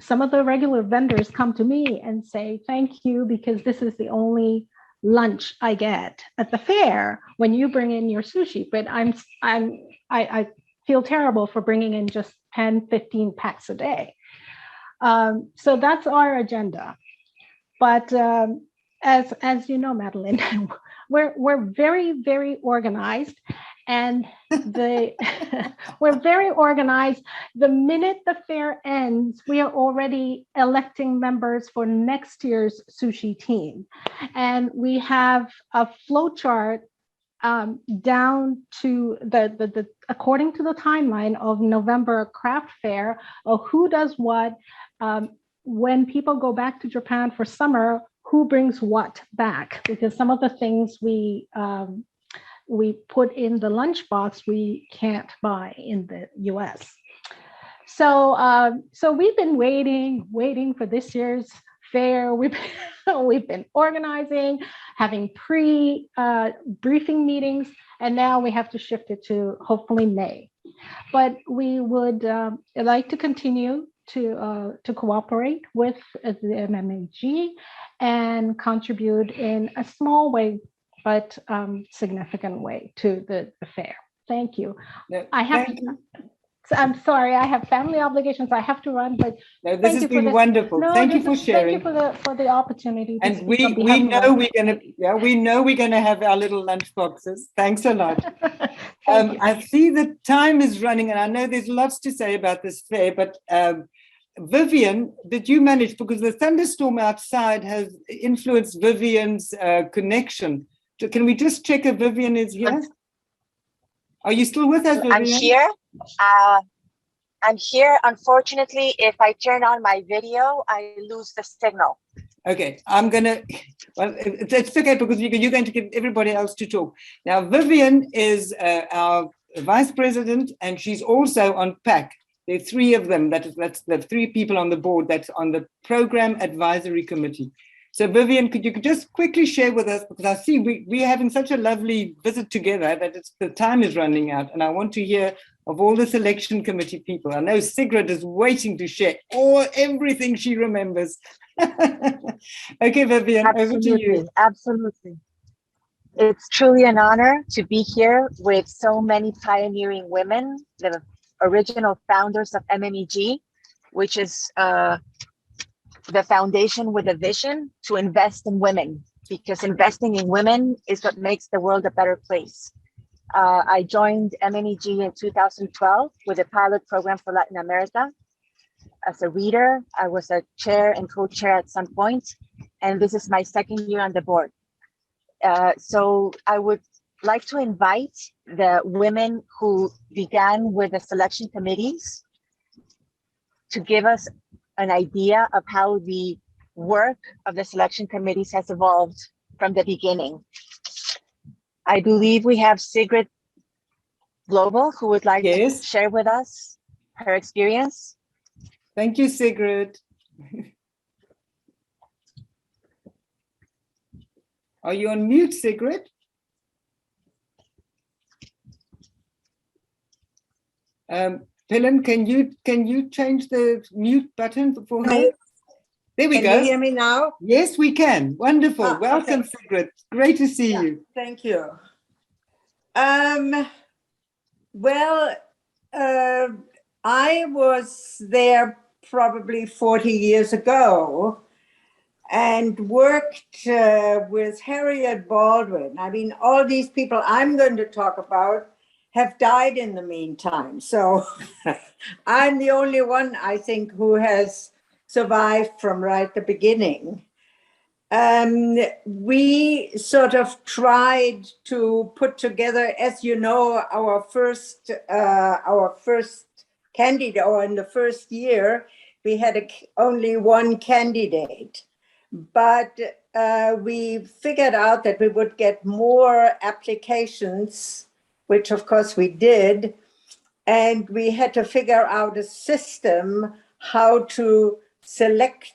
some of the regular vendors come to me and say, thank you, because this is the only lunch I get at the fair when you bring in your sushi. But I feel terrible for bringing in just 10, 15 packs a day. So that's our agenda. But as you know, Madeline, we're very, very organized. And we're very organized. The minute the fair ends, we are already electing members for next year's sushi team. And we have a flow chart down to the according to the timeline of November craft fair, of who does what. When people go back to Japan for summer, who brings what back? Because some of the things we put in the lunchbox we can't buy in the US. So we've been waiting for this year's fair. We've been organizing, having briefing meetings, and now we have to shift it to hopefully May. But we would like to continue to cooperate with the MMEG and contribute in a small way, but significant way to the fair. Thank you. No, I'm sorry, I have family obligations. I have to run, but no, this has been wonderful. No, thank you for sharing. Thank you for the opportunity. To and speak on we behalf know of we're gonna have our little lunch boxes. Thanks a lot. I see the time is running, and I know there's lots to say about this fair, but Vivian, did you manage, because the thunderstorm outside has influenced Vivian's connection. Can we just check if Vivian is here? Are you still with us, Vivian? I'm here. I'm here. Unfortunately, if I turn on my video, I lose the signal. Okay, I'm gonna, well, it's okay because you're going to get everybody else to talk. Now, Vivian is our vice president, and she's also on PAC. There are three of them, that's the three people on the board that's on the Program Advisory Committee. So Vivian, could you just quickly share with us, because I see we're having such a lovely visit together that the time is running out, and I want to hear of all the selection committee people. I know Sigrid is waiting to share everything she remembers. Okay, Vivian, over to you. Absolutely. It's truly an honor to be here with so many pioneering women, the original founders of MMEG, which is the foundation with a vision to invest in women, because investing in women is what makes the world a better place. I joined MMEG in 2012 with a pilot program for Latin America. As a reader, I was a chair and co-chair at some point, and this is my second year on the board. So I would like to invite the women who began with the selection committees to give us an idea of how the work of the selection committees has evolved from the beginning. I believe we have Sigrid Global, who would like to share with us her experience. Thank you, Sigrid. Are you on mute, Sigrid? Helen, can you change the mute button for her? There we go. Can you hear me now? Yes, we can. Wonderful. Welcome, okay. Sigrid. Great to see you. Thank you. Well, I was there probably 40 years ago and worked with Harriet Baldwin. I mean, all these people I'm going to talk about have died in the meantime. So I'm the only one, I think, who has survived from right at the beginning. We sort of tried to put together, as you know, our first candidate, or in the first year, we had only one candidate. But we figured out that we would get more applications, which of course we did. And we had to figure out a system how to select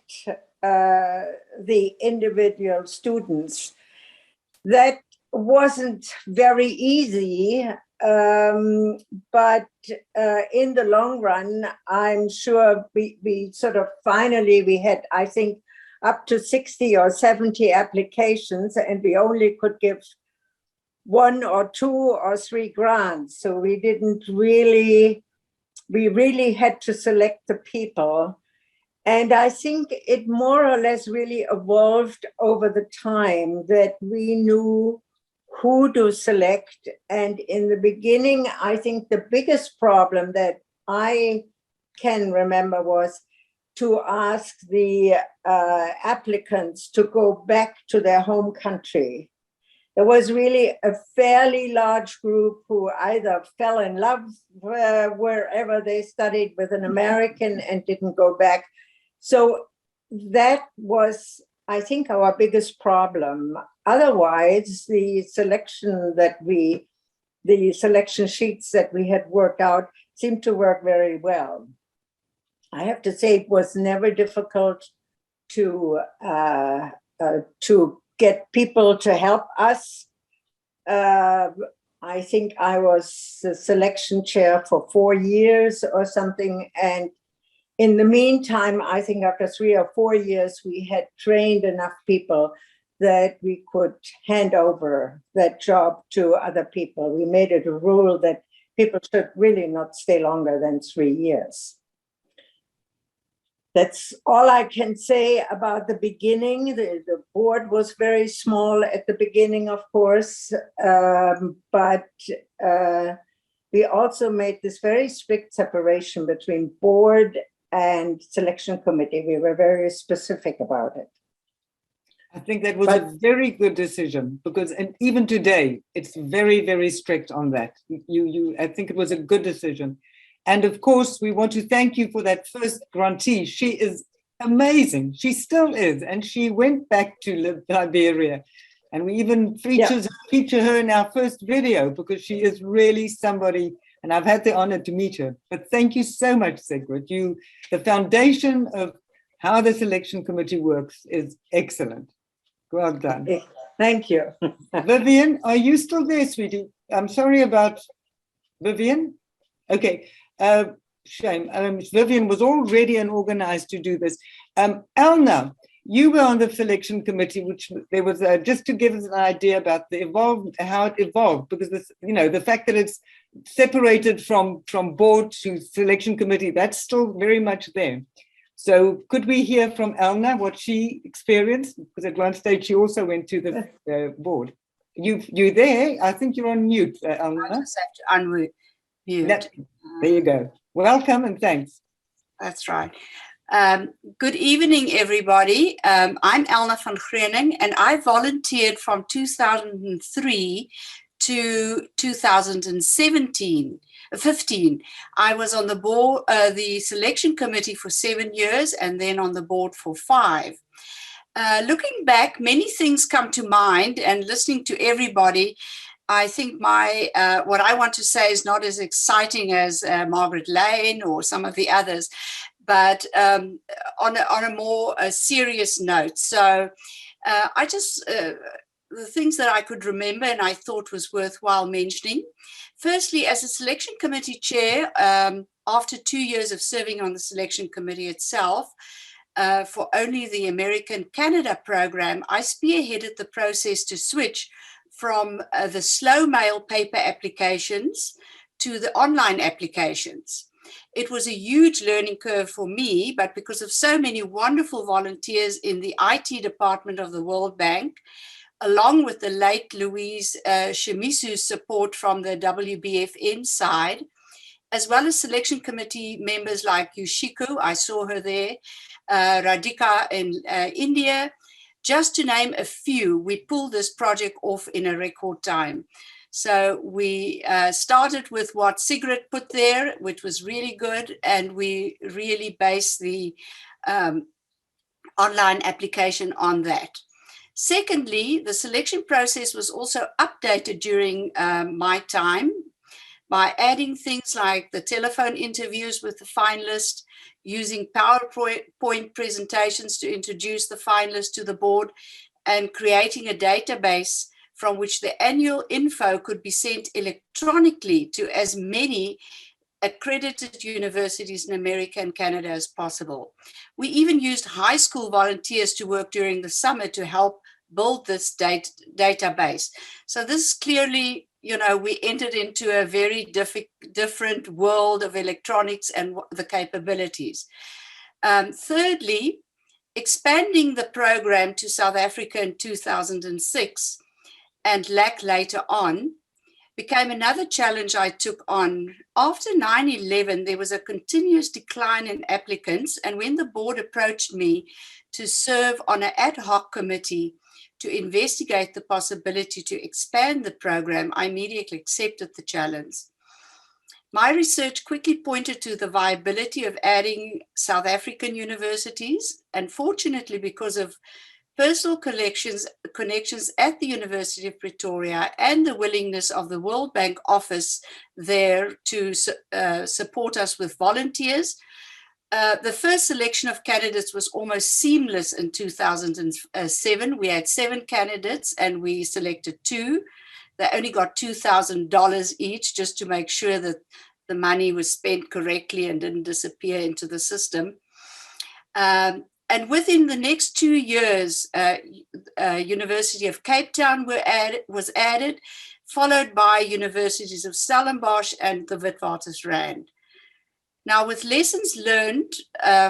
the individual students. That wasn't very easy, but in the long run, I'm sure we sort of finally, we had, I think, up to 60 or 70 applications, and we only could give 1 or 2 or 3 grants. So we really had to select the people. And I think it more or less really evolved over the time that we knew who to select. And in the beginning, I think the biggest problem that I can remember was to ask the applicants to go back to their home country. There was really a fairly large group who either fell in love wherever they studied with an American and didn't go back. So that was, I think, our biggest problem. Otherwise, the selection sheets that we had worked out seemed to work very well. I have to say it was never difficult to get people to help us. I think I was the selection chair for 4 years or something. And in the meantime, I think after 3 or 4 years, we had trained enough people that we could hand over that job to other people. We made it a rule that people should really not stay longer than 3 years. That's all I can say about the beginning. The board was very small at the beginning, of course, but we also made this very strict separation between board and selection committee. We were very specific about it. I think that was a very good decision, because, and even today, it's very, very strict on that. I think it was a good decision. And of course, we want to thank you for that first grantee. She is amazing. She still is. And she went back to Liberia. And we even feature her in our first video, because she is really somebody, and I've had the honor to meet her. But thank you so much, Sigrid. The foundation of how the selection committee works is excellent. Well done. Thank you. Vivian, are you still there, sweetie? I'm sorry about Vivian. Okay, shame. Vivian was all ready and organized to do this. Elna, you were on the selection committee, which there was just to give us an idea about how it evolved, because this, the fact that it's separated from board to selection committee, that's still very much there. So could we hear from Elna what she experienced? Because at one stage she also went to the board. You there? I think you're on mute, Elna. I just have to unmute. There you go. Welcome and thanks. That's right. Good evening, everybody. I'm Elna van Greuning, and I volunteered from 2003 to 2015. I was on the board, the selection committee for 7 years, and then on the board for 5. Looking back, many things come to mind, and listening to everybody, I think what I want to say is not as exciting as Margaret Lane or some of the others, but on a more serious note. So I just, the things that I could remember and I thought was worthwhile mentioning. Firstly, as a selection committee chair, after 2 years of serving on the selection committee itself, for only the American-Canada program, I spearheaded the process to switch from the slow mail paper applications to the online applications. It was a huge learning curve for me, but because of so many wonderful volunteers in the IT department of the World Bank, along with the late Louise Shemisu's support from the WBFN side, as well as selection committee members like Yushiku, I saw her there, Radhika in India, just to name a few, we pulled this project off in a record time. So we started with what Sigrid put there, which was really good, and we really based the online application on that. Secondly, the selection process was also updated during my time by adding things like the telephone interviews with the finalists, using PowerPoint presentations to introduce the finalists to the board, and creating a database from which the annual info could be sent electronically to as many accredited universities in America and Canada as possible. We even used high school volunteers to work during the summer to help build this database. So this is clearly, we entered into a very different world of electronics and the capabilities. Thirdly, expanding the program to South Africa in 2006 and LAC later on became another challenge I took on. After 9/11, there was a continuous decline in applicants, and when the board approached me to serve on an ad hoc committee to investigate the possibility to expand the program, I immediately accepted the challenge. My research quickly pointed to the viability of adding South African universities, and fortunately, because of personal connections at the University of Pretoria and the willingness of the World Bank office there to support us with volunteers, the first selection of candidates was almost seamless in 2007. We had 7 candidates and we selected 2. They only got $2,000 each, just to make sure that the money was spent correctly and didn't disappear into the system. And within the next 2 years, University of Cape Town was added, followed by universities of Stellenbosch and the Witwatersrand. Now, with lessons learned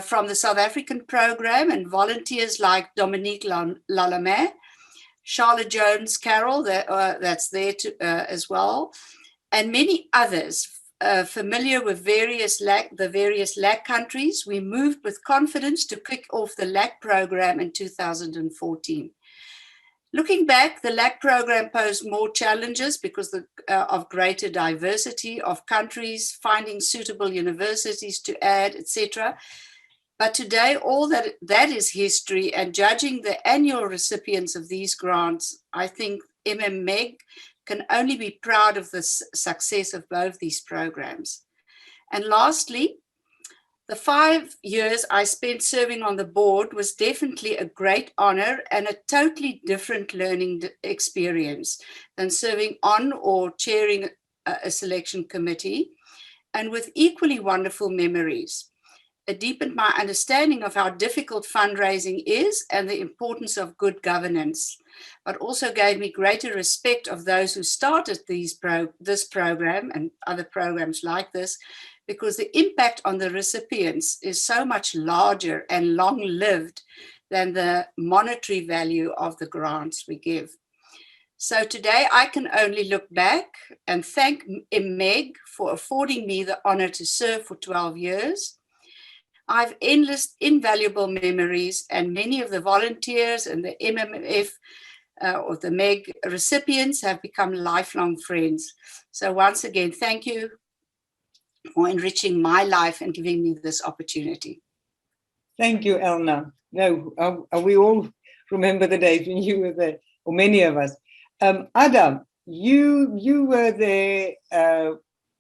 from the South African program and volunteers like Dominique Lalame, Charlotte Jones Carroll, that's there as well, and many others familiar with the various LAC countries, we moved with confidence to kick off the LAC program in 2014. Looking back, the LAC program posed more challenges because of greater diversity of countries, finding suitable universities to add, etc. But today, all that is history, and judging the annual recipients of these grants, I think MMEG can only be proud of the success of both these programs. And lastly, the 5 years I spent serving on the board was definitely a great honor and a totally different learning experience than serving on or chairing a selection committee, and with equally wonderful memories. It deepened my understanding of how difficult fundraising is and the importance of good governance, but also gave me greater respect of those who started this program and other programs like this, because the impact on the recipients is so much larger and long-lived than the monetary value of the grants we give. So today I can only look back and thank MMEG for affording me the honor to serve for 12 years. I've endless invaluable memories, and many of the volunteers and the MMF or the MEG recipients have become lifelong friends. So once again, thank you for enriching my life and giving me this opportunity. Thank you, Elna. No, we all remember the days when you were there, or many of us. Adam, you were there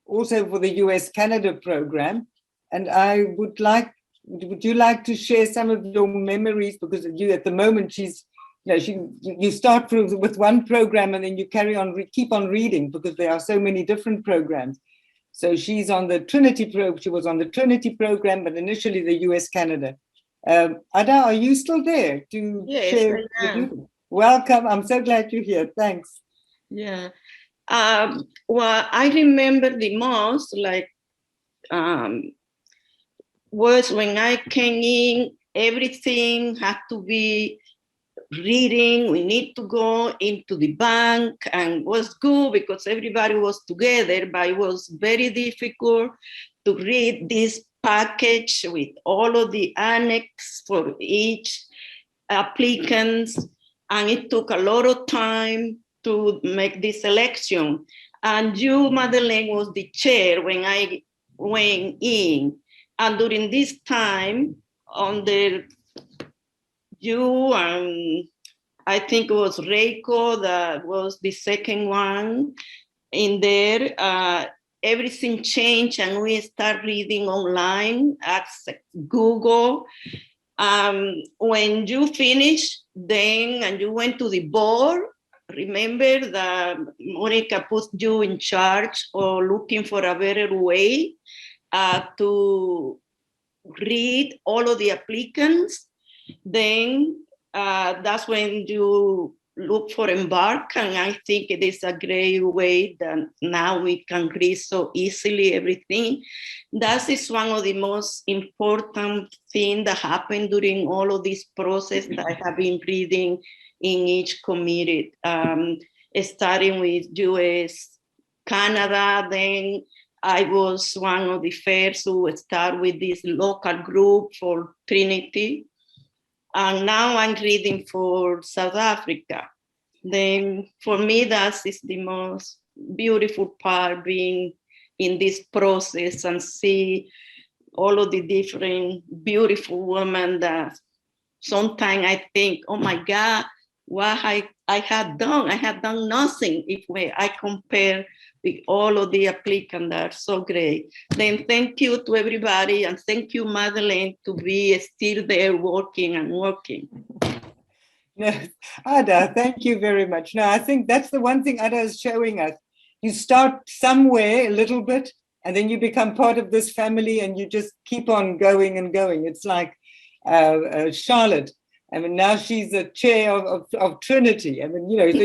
also for the US-Canada program, and would you like to share some of your memories? Because you, at the moment, you start with one program and then you carry on, keep on reading, because there are so many different programs. So she's on the Trinity program. She was on the Trinity program, but initially the US-Canada. Ada, are you still there to share? Yes, welcome. I'm so glad you're here. Thanks. Yeah. Well, I remember the most, was when I came in, everything had to be reading. We need to go into the bank, and it was good because everybody was together, but it was very difficult to read this package with all of the annex for each applicant, and it took a lot of time to make this selection. And you, Madeleine, was the chair when I went in. And during this time, under you and I think it was Reiko that was the second one in there, everything changed and we start reading online at Google. When you finished then and you went to the board, remember that Monica put you in charge of looking for a better way to read all of the applicants. Then that's when you look for Embark, and I think it is a great way that now we can read so easily everything. That is one of the most important things that happened during all of this process that I have been reading in each committee, starting with US, Canada, then I was one of the first who started with this local group for Trinity. And now I'm reading for South Africa. Then for me, that is the most beautiful part, being in this process and see all of the different beautiful women that sometimes I think, oh my God, what I had done. I had done nothing if I compare with all of the applicants that are so great. Then thank you to everybody, and thank you, Madeleine, to be still there working and working. No, Ada, thank you very much. No, I think that's the one thing Ada is showing us. You start somewhere a little bit, and then you become part of this family, and you just keep on going and going. It's like Charlotte. I mean, now she's the chair of Trinity. I mean, you know, so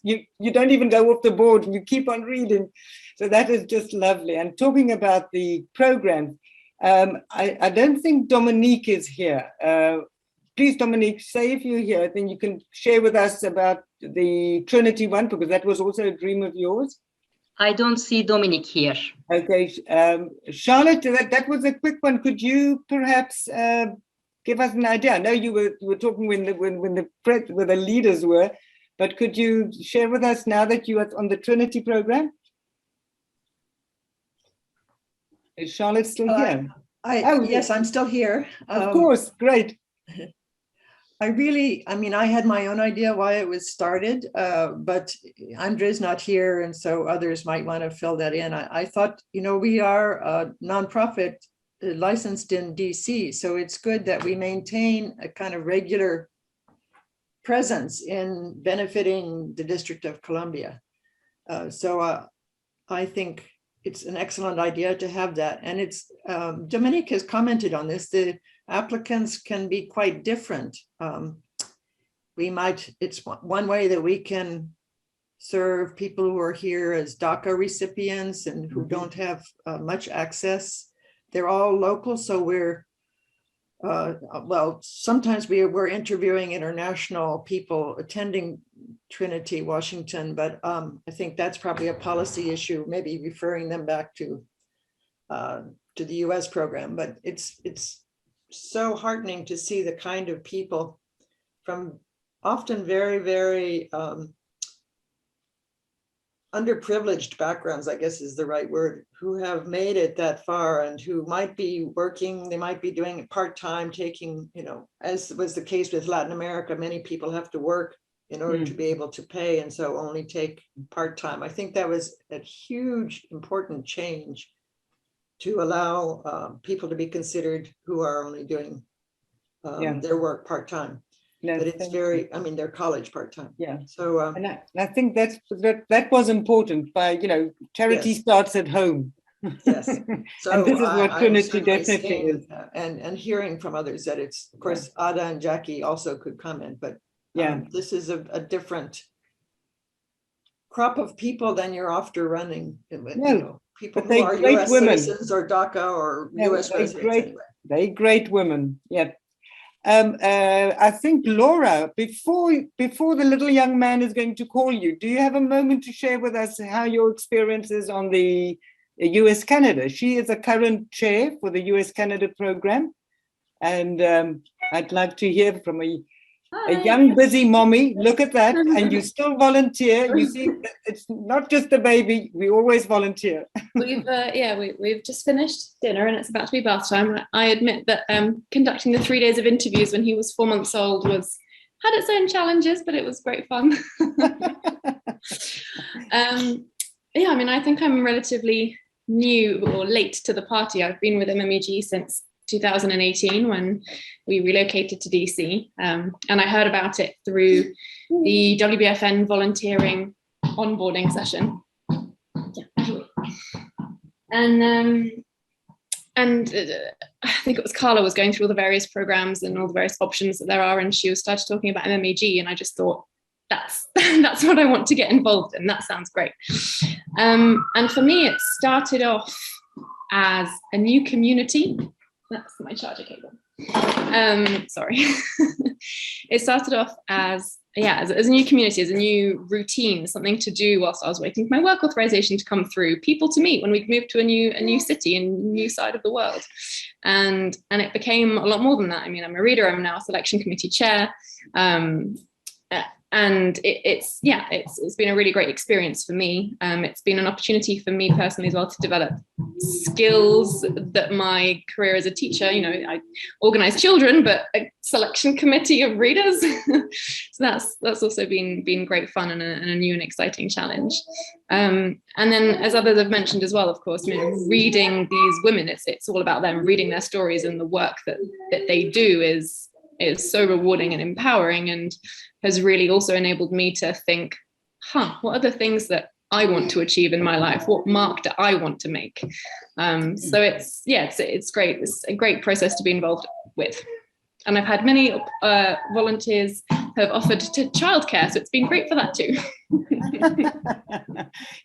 you don't even go off the board and you keep on reading. So that is just lovely. And talking about the program, I don't think Dominique is here. Please, Dominique, say if you're here, then you can share with us about the Trinity one, because that was also a dream of yours. I don't see Dominique here. Okay, Charlotte, that was a quick one. Could you perhaps give us an idea? I know you were talking when the leaders were, but could you share with us now that you are on the Trinity program? Is Charlotte still here? Yes, I'm still here. Of course, great. I had my own idea why it was started, but Andre's not here, and so others might want to fill that in. I thought, you know, we are a nonprofit licensed in DC, so it's good that we maintain a kind of regular presence in benefiting the District of Columbia. I think it's an excellent idea to have that. And it's, Dominique has commented on this, the applicants can be quite different. It's one way that we can serve people who are here as DACA recipients and who don't have much access. They're all local, so we're, sometimes we're interviewing international people attending Trinity, Washington, but I think that's probably a policy issue, maybe referring them back to the US program. But it's so heartening to see the kind of people from often very, very underprivileged backgrounds, I guess is the right word, who have made it that far and who might be working, they might be doing it part-time, taking, you know, as was the case with Latin America, many people have to work in order to be able to pay, and so only take part-time. I think that was a huge, important change to allow people to be considered who are only doing their work part-time. No, but it's very, they're college part-time. Yeah. So and I think that was important. By, you know, charity starts at home. Yes. So and this is what Trinity definitely is. And hearing from others that it's, of course, Ada and Jackie also could comment, but this is a different crop of people than you're after running. You know, people who are US citizens or DACA or US residents anyway. They're great women. Yeah. I think Laura, before the little young man is going to call you, do you have a moment to share with us how your experience is on the US Canada? She is a current chair for the US Canada program, and I'd like to hear from a young busy mommy. Look at that, and you still volunteer. You see, it's not just a baby. We always volunteer. We've just finished dinner and it's about to be bath time. I admit that conducting the 3 days of interviews when he was 4 months old had its own challenges, but it was great fun. I think I'm relatively new or late to the party. I've been with MMEG since 2018 when we relocated to DC, and I heard about it through the WBFN volunteering onboarding session. And I think it was Carla was going through all the various programs and all the various options that there are, and she started talking about MMEG, and I just thought, that's what I want to get involved in. That sounds great. And for me, it started off as a new community. That's my charger cable. Sorry. It started off as a new community, as a new routine, something to do whilst I was waiting for my work authorization to come through, people to meet when we moved to a new city and new side of the world. And it became a lot more than that. I'm a reader, I'm now a selection committee chair. And it's been a really great experience for me. It's been an opportunity for me personally as well to develop skills that my career as a teacher, I organize children, but a selection committee of readers. So that's also been great fun and a new and exciting challenge. And then, as others have mentioned as well, of course, reading these women, it's all about them, reading their stories, and the work that they do is so rewarding and empowering, and has really also enabled me to think, what are the things that I want to achieve in my life? What mark do I want to make? So it's great. It's a great process to be involved with. And I've had many volunteers who have offered to childcare, so it's been great for that too.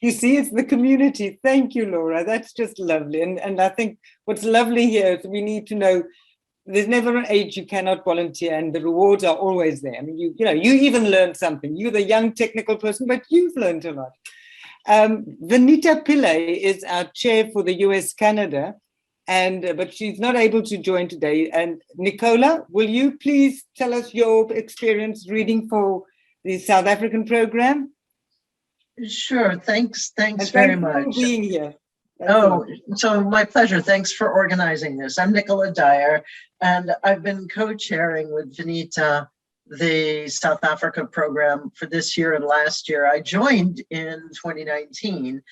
You see, it's the community. Thank you, Laura. That's just lovely. And I think what's lovely here is we need to know there's never an age you cannot volunteer, and the rewards are always there. I mean, you know, you even learned something. You're the young technical person, but you've learned a lot. Vanita Pillay is our chair for the US-Canada, but she's not able to join today. And Nicola, will you please tell us your experience reading for the South African program? Sure, thanks And very thank you much. for being here. So my pleasure. Thanks for organizing this. I'm Nicola Dyer, and I've been co-chairing with Vanita the South Africa program for this year and last year. I joined in 2019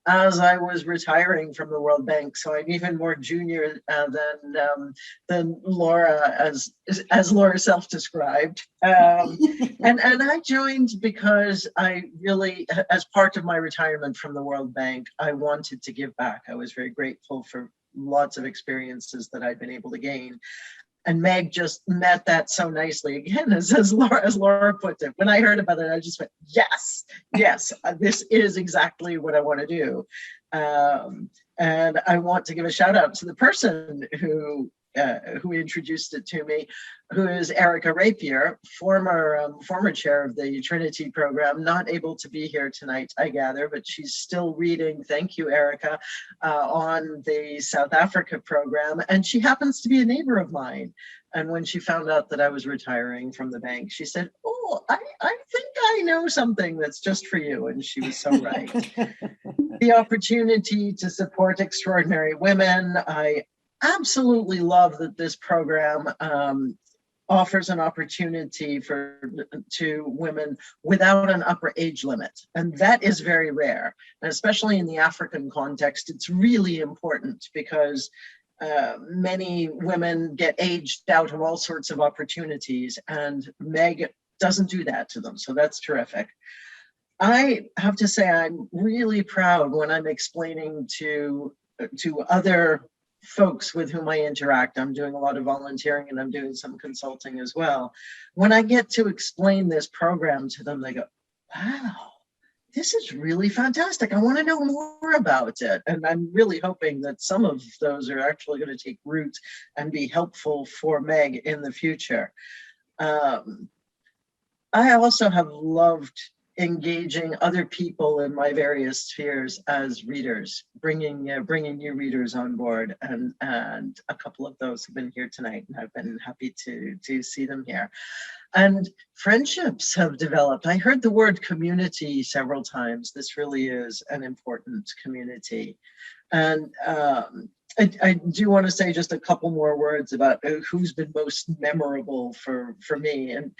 as I was retiring from the World Bank, so I'm even more junior than Laura, as Laura self-described. And I joined because I really, as part of my retirement from the World Bank, I wanted to give back. I was very grateful for lots of experiences that I'd been able to gain. And Meg just met that so nicely. Again, as Laura put it, when I heard about it, I just went, yes, this is exactly what I want to do. And I want to give a shout out to the person who introduced it to me, who is Erica Rapier, former chair of the Trinity program, not able to be here tonight, I gather, but she's still reading, thank you, Erica, on the South Africa program. And she happens to be a neighbor of mine. And when she found out that I was retiring from the bank, she said, oh, I think I know something that's just for you. And she was so right. The opportunity to support extraordinary women, I absolutely love that this program offers an opportunity to women without an upper age limit. And that is very rare. And especially in the African context, it's really important because many women get aged out of all sorts of opportunities, and Meg doesn't do that to them. So that's terrific. I have to say, I'm really proud when I'm explaining to other folks with whom I interact. I'm doing a lot of volunteering and I'm doing some consulting as well. When I get to explain this program to them, they go, wow, this is really fantastic. I want to know more about it. And I'm really hoping that some of those are actually going to take root and be helpful for Meg in the future. I also have loved engaging other people in my various spheres as readers, bringing new readers on board, and a couple of those have been here tonight, and I've been happy to see them here. And friendships have developed. I heard the word community several times. This really is an important community. And I do want to say just a couple more words about who's been most memorable for me. And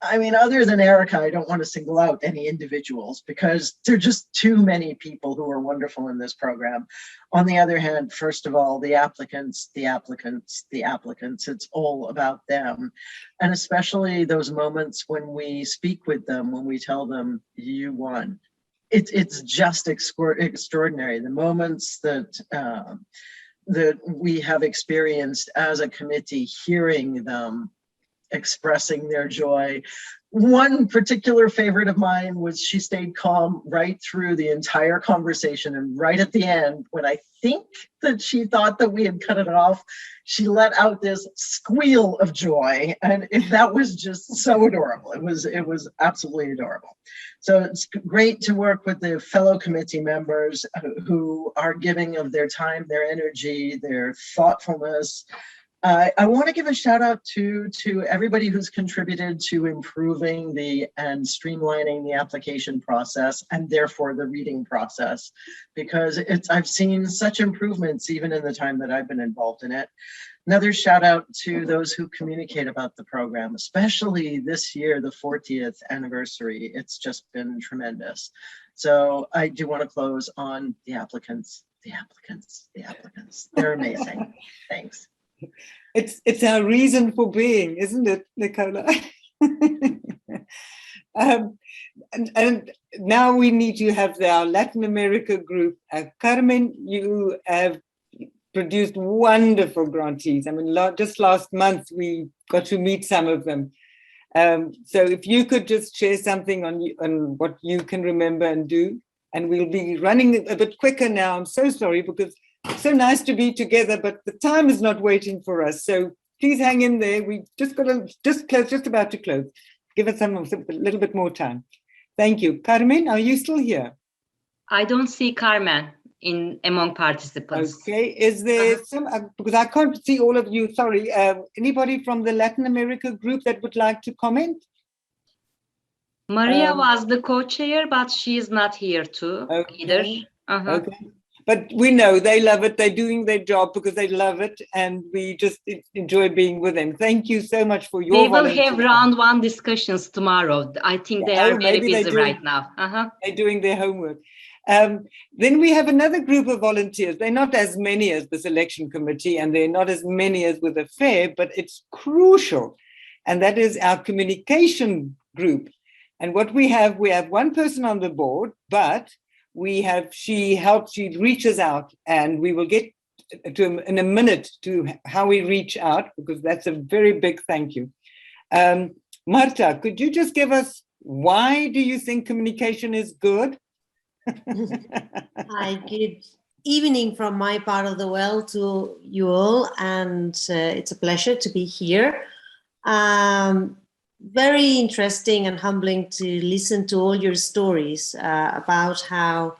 I mean, other than Erica, I don't want to single out any individuals because there are just too many people who are wonderful in this program. On the other hand, first of all, the applicants, it's all about them. And especially those moments when we speak with them, when we tell them, you won. It's just extraordinary. The moments that we have experienced as a committee, hearing them expressing their joy. One particular favorite of mine was she stayed calm right through the entire conversation, and right at the end, when I think that she thought that we had cut it off, she let out this squeal of joy, and that was just so adorable. It was absolutely adorable. So it's great to work with the fellow committee members who are giving of their time, their energy, their thoughtfulness. I want to give a shout out to everybody who's contributed to improving and streamlining the application process, and therefore the reading process, because I've seen such improvements even in the time that I've been involved in it. Another shout out to those who communicate about the program, especially this year, the 40th anniversary. It's just been tremendous. So I do want to close on the applicants. They're amazing. Thanks. It's our reason for being, isn't it, Nicola? And now we need to have our Latin America group. Carmen, you have produced wonderful grantees. I mean, just last month, we got to meet some of them. So if you could just share something on what you can remember and do, and we'll be running a bit quicker now. I'm so sorry, because it's so nice to be together, but the time is not waiting for us. So please hang in there. We just got to just about to close. Give us a little bit more time. Thank you. Carmen, are you still here? I don't see Carmen among participants. Okay, is there some, because I can't see all of you, sorry, anybody from the Latin America group that would like to comment? Maria was the co-chair, but she is not here too either. Okay, but we know they love it. They're doing their job because they love it, and we just enjoy being with them. Thank you so much for your They will volunteer. have round one discussions tomorrow. I think they are very busy right now. They're doing their homework. Then we have another group of volunteers. They're not as many as the selection committee, and they're not as many as with the fair, but it's crucial. And that is our communication group. And what we have one person on the board, but she reaches out, and we will get to in a minute to how we reach out, because that's a very big thank you. Marta, could you just give us, why do you think communication is good? Hi, good evening from my part of the world to you all, and it's a pleasure to be here. Very interesting and humbling to listen to all your stories about how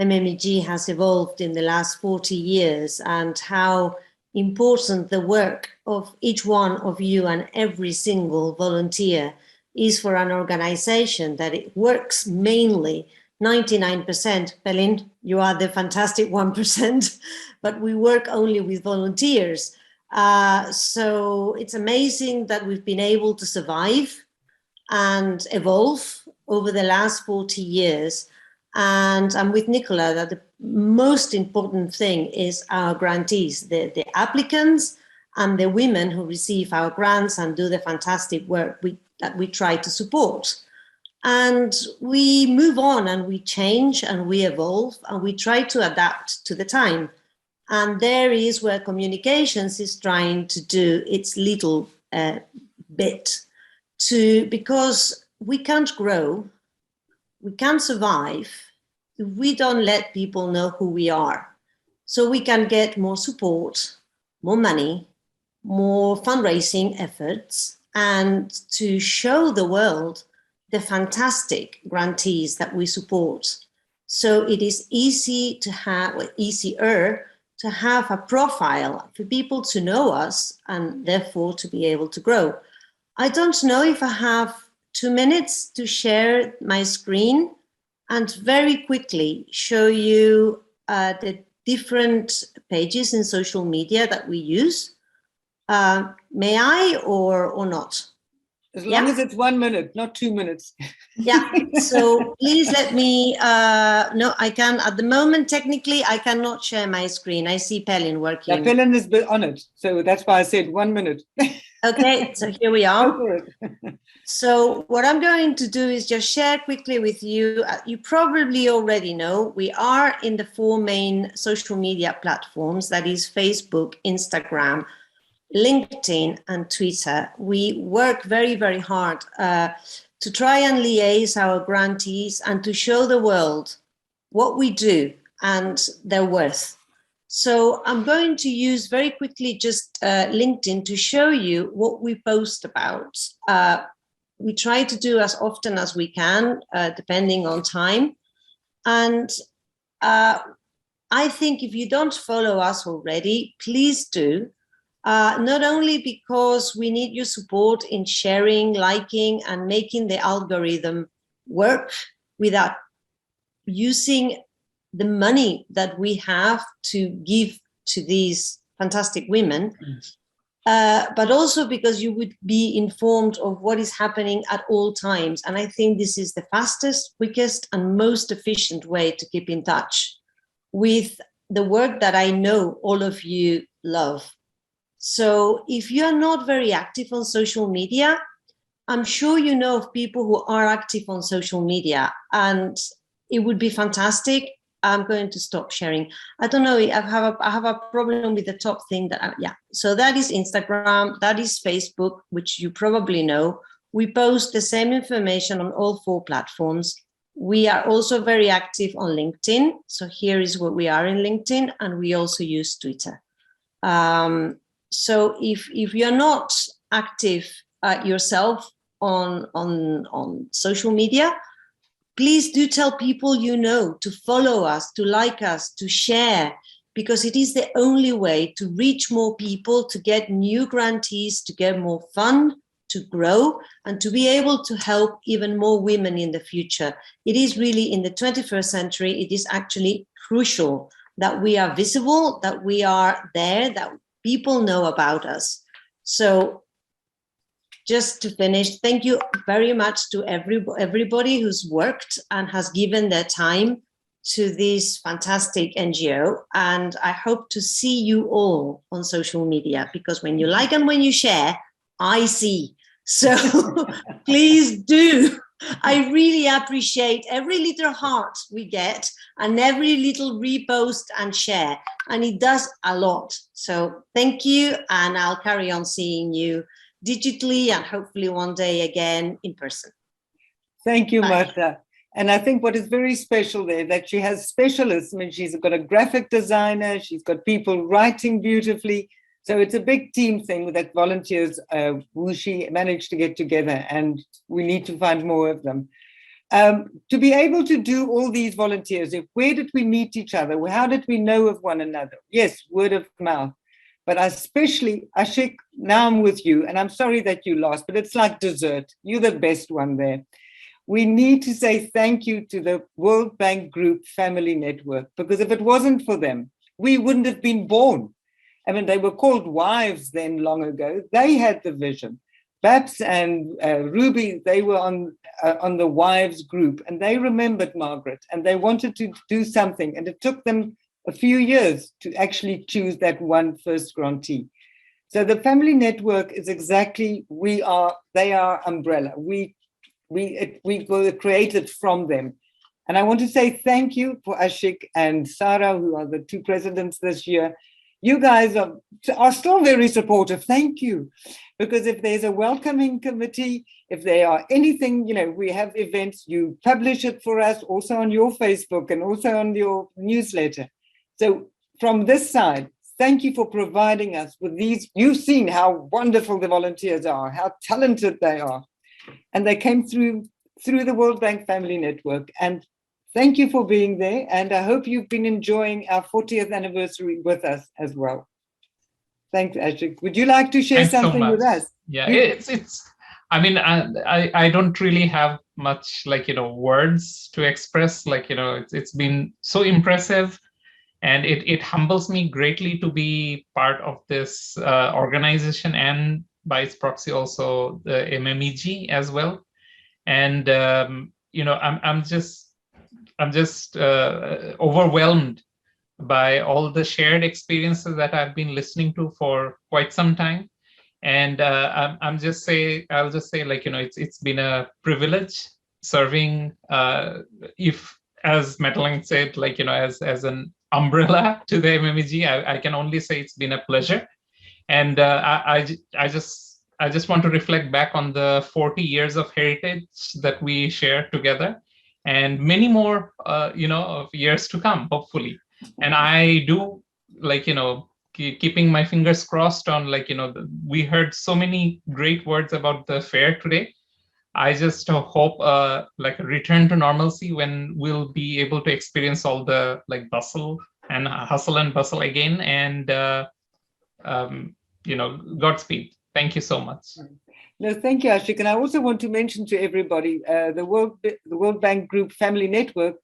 MMEG has evolved in the last 40 years and how important the work of each one of you and every single volunteer is for an organization that it works mainly 99%. Pelin, you are the fantastic 1%, but we work only with volunteers. So it's amazing that we've been able to survive and evolve over the last 40 years. And I'm with Nicola that the most important thing is our grantees, the applicants and the women who receive our grants and do the fantastic work that we try to support. And we move on and we change and we evolve and we try to adapt to the time. And there is where communications is trying to do its little bit because we can't grow, we can't survive if we don't let people know who we are. So we can get more support, more money, more fundraising efforts, and to show the world the fantastic grantees that we support. So it is easier to have a profile for people to know us and therefore to be able to grow. I don't know if I have 2 minutes to share my screen and very quickly show you the different pages in social media that we use. May I or not? As long as it's 1 minute, not 2 minutes. Yeah, so please let me, no, I can, at the moment, technically, I cannot share my screen. I see Pelin working. Yeah, Pelin is on it, so that's why I said 1 minute. Okay, so here we are. So what I'm going to do is just share quickly with you. You probably already know, we are in the 4 main social media platforms, that is Facebook, Instagram, LinkedIn and Twitter. We work very, very hard to try and liaise our grantees and to show the world what we do and their worth. So I'm going to use very quickly just LinkedIn to show you what we post about. We try to do as often as we can, depending on time. And I think if you don't follow us already, please do. Not only because we need your support in sharing, liking, and making the algorithm work without using the money that we have to give to these fantastic women, but also because you would be informed of what is happening at all times. And I think this is the fastest, quickest, and most efficient way to keep in touch with the work that I know all of you love. So if you're not very active on social media, I'm sure you know of people who are active on social media, and it would be fantastic I'm going to stop sharing. I don't know. I have a problem with the top thing that, yeah. So that is Instagram. That is Facebook, which you probably know. We post the same information on all 4 platforms. We are also very active on LinkedIn. So here is what we are in LinkedIn, and we also use Twitter. So if you're not active yourself on social media, please do tell people you know to follow us, to like us, to share, because it is the only way to reach more people, to get new grantees, to get more fund, to grow, and to be able to help even more women in the future. It is really, in the 21st century, it is actually crucial that we are visible, that we are there, that people know about us. So just to finish, thank you very much to everybody who's worked and has given their time to this fantastic NGO. And I hope to see you all on social media, because when you like and when you share, I see. So please do. I really appreciate every little heart we get and every little repost and share. And it does a lot. So thank you. And I'll carry on seeing you digitally and hopefully one day again in person. Thank you, Marta. And I think what is very special there, that she has specialists. I mean, she's got a graphic designer, she's got people writing beautifully. So it's a big team thing that volunteers who she managed to get together, and we need to find more of them. To be able to do all these volunteers, where did we meet each other? How did we know of one another? Yes, word of mouth. But especially, Ashik, now I'm with you, and I'm sorry that you lost, but it's like dessert. You're the best one there. We need to say thank you to the World Bank Group Family Network, because if it wasn't for them, we wouldn't have been born. I mean, they were called wives then long ago. They had the vision. Babs and Ruby, they were on the wives group, and they remembered Margaret, and they wanted to do something, and it took them a few years to actually choose that one first grantee. So the family network is exactly, they are umbrella. We were created from them. And I want to say thank you for Ashik and Sarah, who are the 2 presidents this year. You guys are still very supportive. Thank you. Because if there's a welcoming committee, if there are anything, we have events, you publish it for us also on your Facebook and also on your newsletter. So from this side, thank you for providing us with these. You've seen how wonderful the volunteers are, how talented they are. And they came through the World Bank Family Network. And thank you for being there. And I hope you've been enjoying our 40th anniversary with us as well. Thanks, Ashik. Would you like to share something with us? Yeah, it's. I mean, I don't really have much words to express. It's been so impressive. And it humbles me greatly to be part of this organization, and by its proxy also the MMEG as well. And I'm just overwhelmed by all the shared experiences that I've been listening to for quite some time. And I'll just say it's been a privilege serving, if as Madeline said, as an umbrella to the MMEG. I can only say it's been a pleasure. And I just want to reflect back on the 40 years of heritage that we share together, and many more of years to come, hopefully. And I do keeping my fingers crossed on we heard so many great words about the fair today. I just hope a return to normalcy when we'll be able to experience all the bustle and hustle and bustle again. And Godspeed. Thank you so much. No, thank you, Ashik. And I also want to mention to everybody, the World Bank Group Family Network,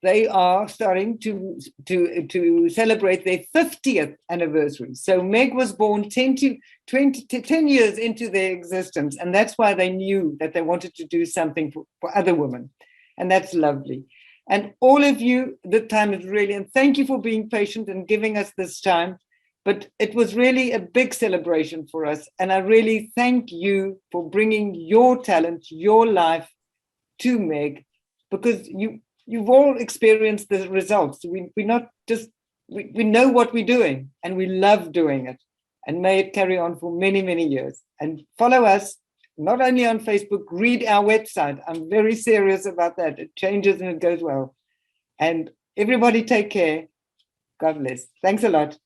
they are starting to celebrate their 50th anniversary. So Meg was born 10 years into their existence. And that's why they knew that they wanted to do something for other women. And that's lovely. And all of you, the time is really, and thank you for being patient and giving us this time. But it was really a big celebration for us. And I really thank you for bringing your talent, your life to Meg, because you've all experienced the results. We're not just, we know what we're doing and we love doing it, and may it carry on for many, many years. And follow us, not only on Facebook, read our website. I'm very serious about that. It changes and it goes well. And everybody take care. God bless. Thanks a lot.